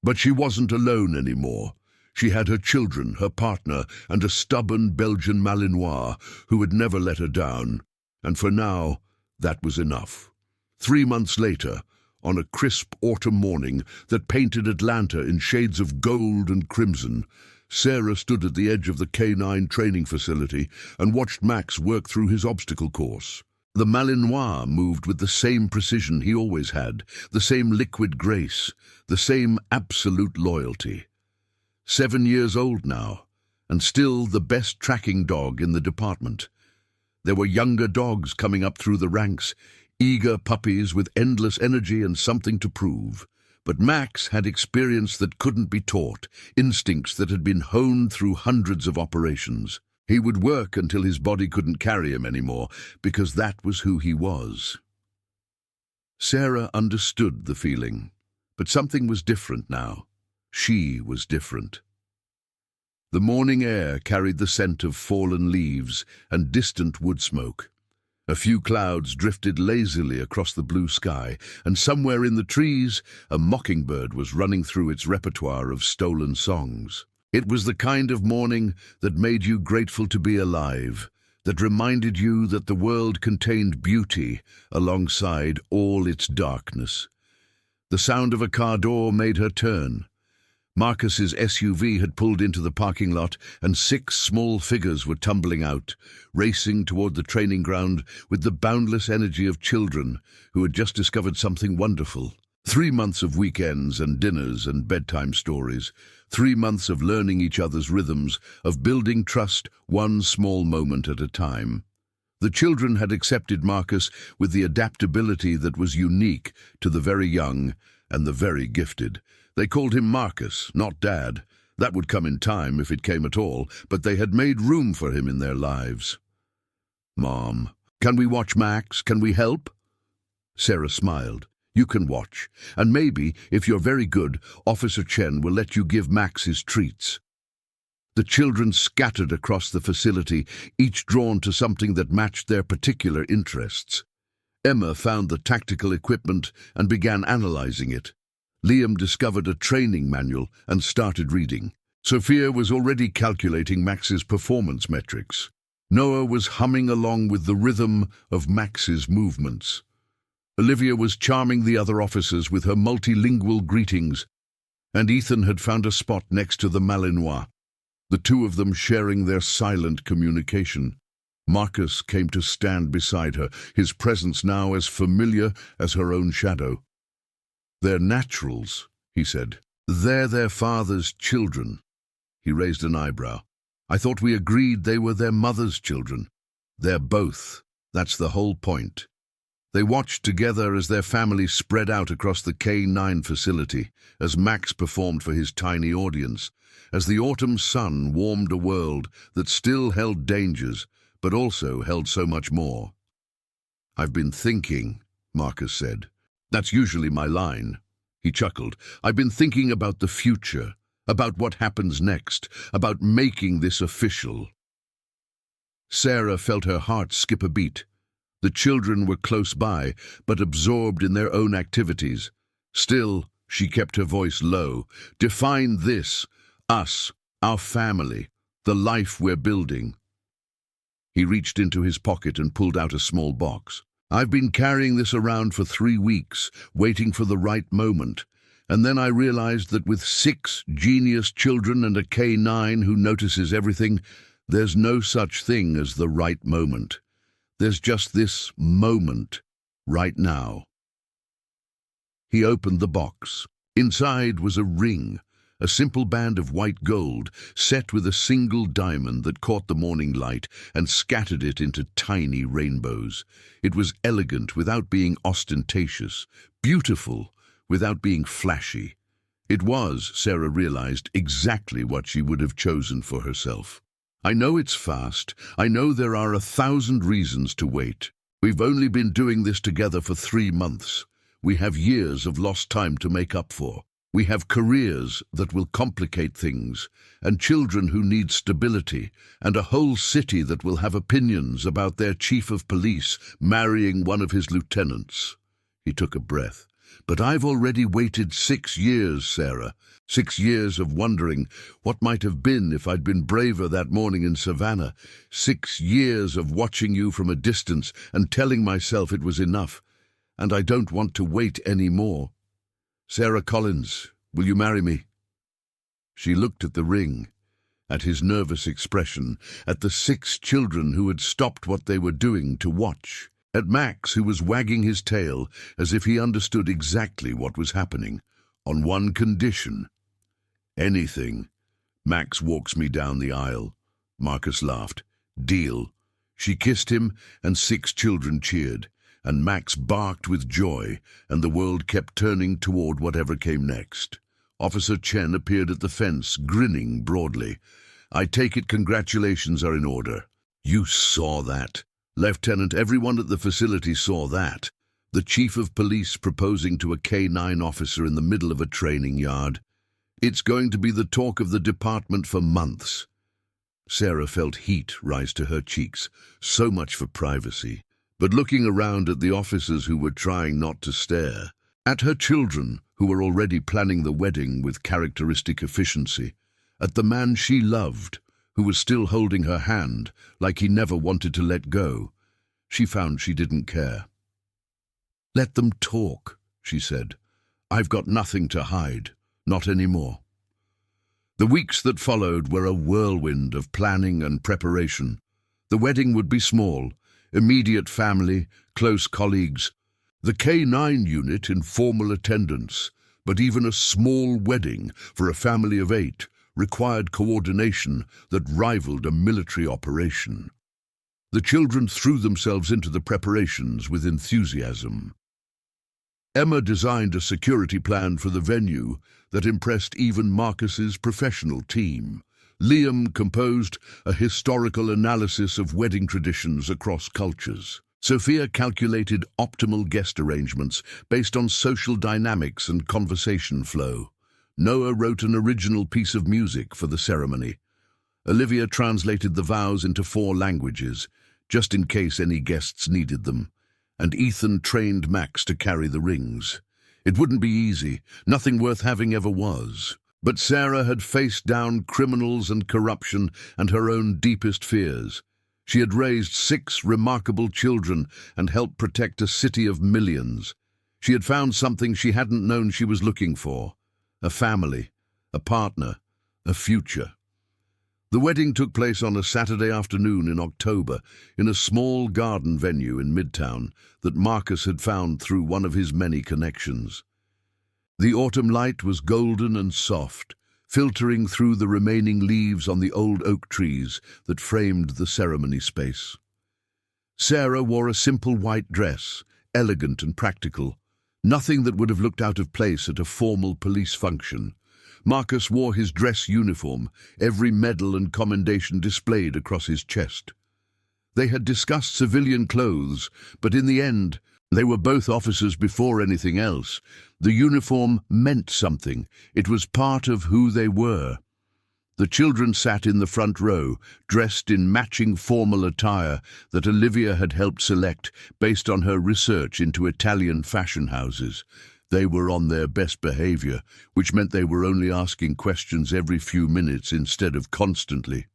But she wasn't alone anymore. She had her children, her partner, and a stubborn Belgian Malinois who would never let her down. And for now, that was enough. 3 months later, on a crisp autumn morning that painted Atlanta in shades of gold and crimson, Sarah stood at the edge of the K9 training facility and watched Max work through his obstacle course. The Malinois moved with the same precision he always had, the same liquid grace, the same absolute loyalty. 7 years old now, and still the best tracking dog in the department. There were younger dogs coming up through the ranks, eager puppies with endless energy and something to prove. But Max had experience that couldn't be taught, instincts that had been honed through hundreds of operations. He would work until his body couldn't carry him anymore, because that was who he was. Sarah understood the feeling, but something was different now. She was different. The morning air carried the scent of fallen leaves and distant wood smoke. A few clouds drifted lazily across the blue sky, and somewhere in the trees, a mockingbird was running through its repertoire of stolen songs. It was the kind of morning that made you grateful to be alive, that reminded you that the world contained beauty alongside all its darkness. The sound of a car door made her turn. Marcus's SUV had pulled into the parking lot, and 6 small figures were tumbling out, racing toward the training ground with the boundless energy of children who had just discovered something wonderful. 3 months of weekends and dinners and bedtime stories, 3 months of learning each other's rhythms, of building trust one small moment at a time. The children had accepted Marcus with the adaptability that was unique to the very young and the very gifted. They called him Marcus, not Dad. That would come in time, if it came at all, but they had made room for him in their lives. "Mom, can we watch Max? Can we help?" Sarah smiled. "You can watch, and maybe, if you're very good, Officer Chen will let you give Max his treats." The children scattered across the facility, each drawn to something that matched their particular interests. Emma found the tactical equipment and began analyzing it. Liam discovered a training manual and started reading. Sophia was already calculating Max's performance metrics. Noah was humming along with the rhythm of Max's movements. Olivia was charming the other officers with her multilingual greetings, and Ethan had found a spot next to the Malinois, the two of them sharing their silent communication. Marcus came to stand beside her, his presence now as familiar as her own shadow. "They're naturals," he said. "They're their father's children." He raised an eyebrow. "I thought we agreed they were their mother's children." "They're both. That's the whole point." They watched together as their family spread out across the K9 facility, as Max performed for his tiny audience, as the autumn sun warmed a world that still held dangers, but also held so much more. "I've been thinking," Marcus said. "That's usually my line." He chuckled. "I've been thinking about the future, about what happens next, about making this official." Sarah felt her heart skip a beat. The children were close by, but absorbed in their own activities. Still, she kept her voice low. "Define this, us, our family, the life we're building." He reached into his pocket and pulled out a small box. "I've been carrying this around for 3 weeks, waiting for the right moment. And then I realized that with 6 genius children and a K9 who notices everything, there's no such thing as the right moment. There's just this moment, right now." He opened the box. Inside was a ring, a simple band of white gold, set with a single diamond that caught the morning light and scattered it into tiny rainbows. It was elegant without being ostentatious, beautiful without being flashy. It was, Sarah realized, exactly what she would have chosen for herself. "I know it's fast. I know there are 1,000 reasons to wait. We've only been doing this together for 3 months. We have years of lost time to make up for. We have careers that will complicate things, and children who need stability, and a whole city that will have opinions about their chief of police marrying one of his lieutenants." He took a breath. "But I've already waited 6 years, Sarah. 6 years of wondering what might have been if I'd been braver that morning in Savannah. 6 years of watching you from a distance and telling myself it was enough. And I don't want to wait any more. Sarah Collins, will you marry me?" She looked at the ring, at his nervous expression, at the 6 children who had stopped what they were doing to watch, at Max, who was wagging his tail as if he understood exactly what was happening, on one condition. "Anything. Max walks me down the aisle." Marcus laughed. "Deal." She kissed him, and 6 children cheered, and Max barked with joy, and the world kept turning toward whatever came next. Officer Chen appeared at the fence, grinning broadly. "I take it congratulations are in order." "You saw that." "Lieutenant, everyone at the facility saw that. The chief of police proposing to a K9 officer in the middle of a training yard. It's going to be the talk of the department for months." Sarah felt heat rise to her cheeks. So much for privacy. But looking around at the officers who were trying not to stare, at her children who were already planning the wedding with characteristic efficiency, at the man she loved who was still holding her hand like he never wanted to let go, she found she didn't care. "Let them talk," she said. "I've got nothing to hide. Not anymore." The weeks that followed were a whirlwind of planning and preparation. The wedding would be small, immediate family, close colleagues, the K9 unit in formal attendance, but even a small wedding for a family of 8 required coordination that rivaled a military operation. The children threw themselves into the preparations with enthusiasm. Emma designed a security plan for the venue that impressed even Marcus's professional team. Liam composed a historical analysis of wedding traditions across cultures. Sophia calculated optimal guest arrangements based on social dynamics and conversation flow. Noah wrote an original piece of music for the ceremony. Olivia translated the vows into 4 languages, just in case any guests needed them. and Ethan trained Max to carry the rings. It wouldn't be easy, nothing worth having ever was. But Sarah had faced down criminals and corruption and her own deepest fears. She had raised 6 remarkable children and helped protect a city of millions. She had found something she hadn't known she was looking for: a family, a partner, a future. The wedding took place on a Saturday afternoon in October in a small garden venue in Midtown that Marcus had found through one of his many connections. The autumn light was golden and soft, filtering through the remaining leaves on the old oak trees that framed the ceremony space. Sarah wore a simple white dress, elegant and practical, nothing that would have looked out of place at a formal police function. Marcus wore his dress uniform, every medal and commendation displayed across his chest. They had discussed civilian clothes, but in the end, they were both officers before anything else. The uniform meant something. It was part of who they were. The children sat in the front row, dressed in matching formal attire that Olivia had helped select based on her research into Italian fashion houses. They were on their best behavior, which meant they were only asking questions every few minutes instead of constantly.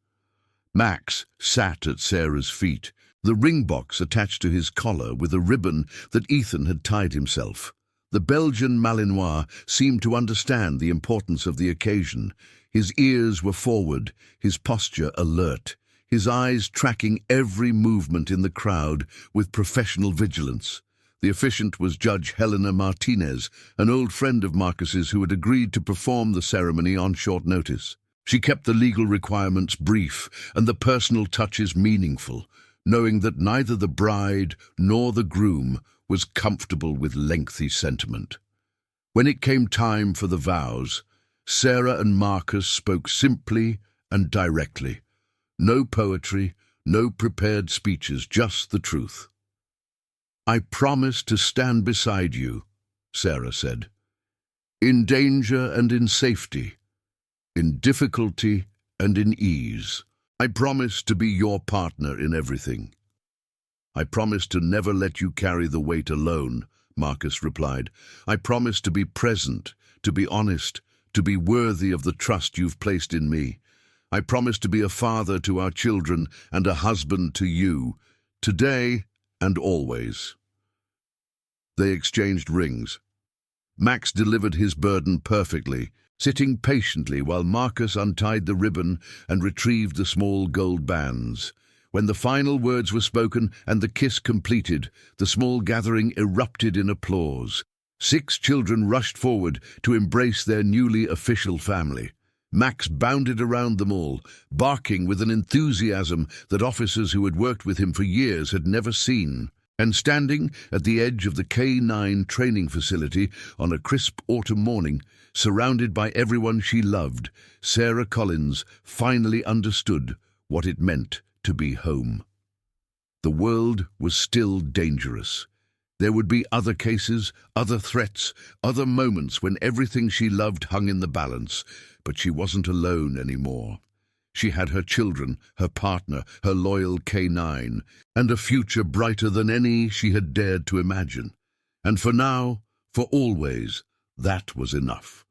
Max sat at Sarah's feet, the ring box attached to his collar with a ribbon that Ethan had tied himself. The Belgian Malinois seemed to understand the importance of the occasion. His ears were forward, his posture alert, his eyes tracking every movement in the crowd with professional vigilance. The officiant was Judge Helena Martinez, an old friend of Marcus's who had agreed to perform the ceremony on short notice. She kept the legal requirements brief and the personal touches meaningful, knowing that neither the bride nor the groom was comfortable with lengthy sentiment. When it came time for the vows, Sarah and Marcus spoke simply and directly. No poetry, no prepared speeches, just the truth. "I promise to stand beside you," Sarah said, "in danger and in safety, in difficulty and in ease. I promise to be your partner in everything." "I promise to never let you carry the weight alone," Marcus replied. "I promise to be present, to be honest, to be worthy of the trust you've placed in me. I promise to be a father to our children and a husband to you, today and always." They exchanged rings. Max delivered his burden perfectly, sitting patiently while Marcus untied the ribbon and retrieved the small gold bands. When the final words were spoken and the kiss completed, the small gathering erupted in applause. 6 children rushed forward to embrace their newly official family. Max bounded around them all, barking with an enthusiasm that officers who had worked with him for years had never seen. And standing at the edge of the K9 training facility on a crisp autumn morning, surrounded by everyone she loved, Sarah Collins finally understood what it meant to be home. The world was still dangerous. There would be other cases, other threats, other moments when everything she loved hung in the balance, but she wasn't alone anymore. She had her children, her partner, her loyal K9, and a future brighter than any she had dared to imagine. And for now, for always, that was enough.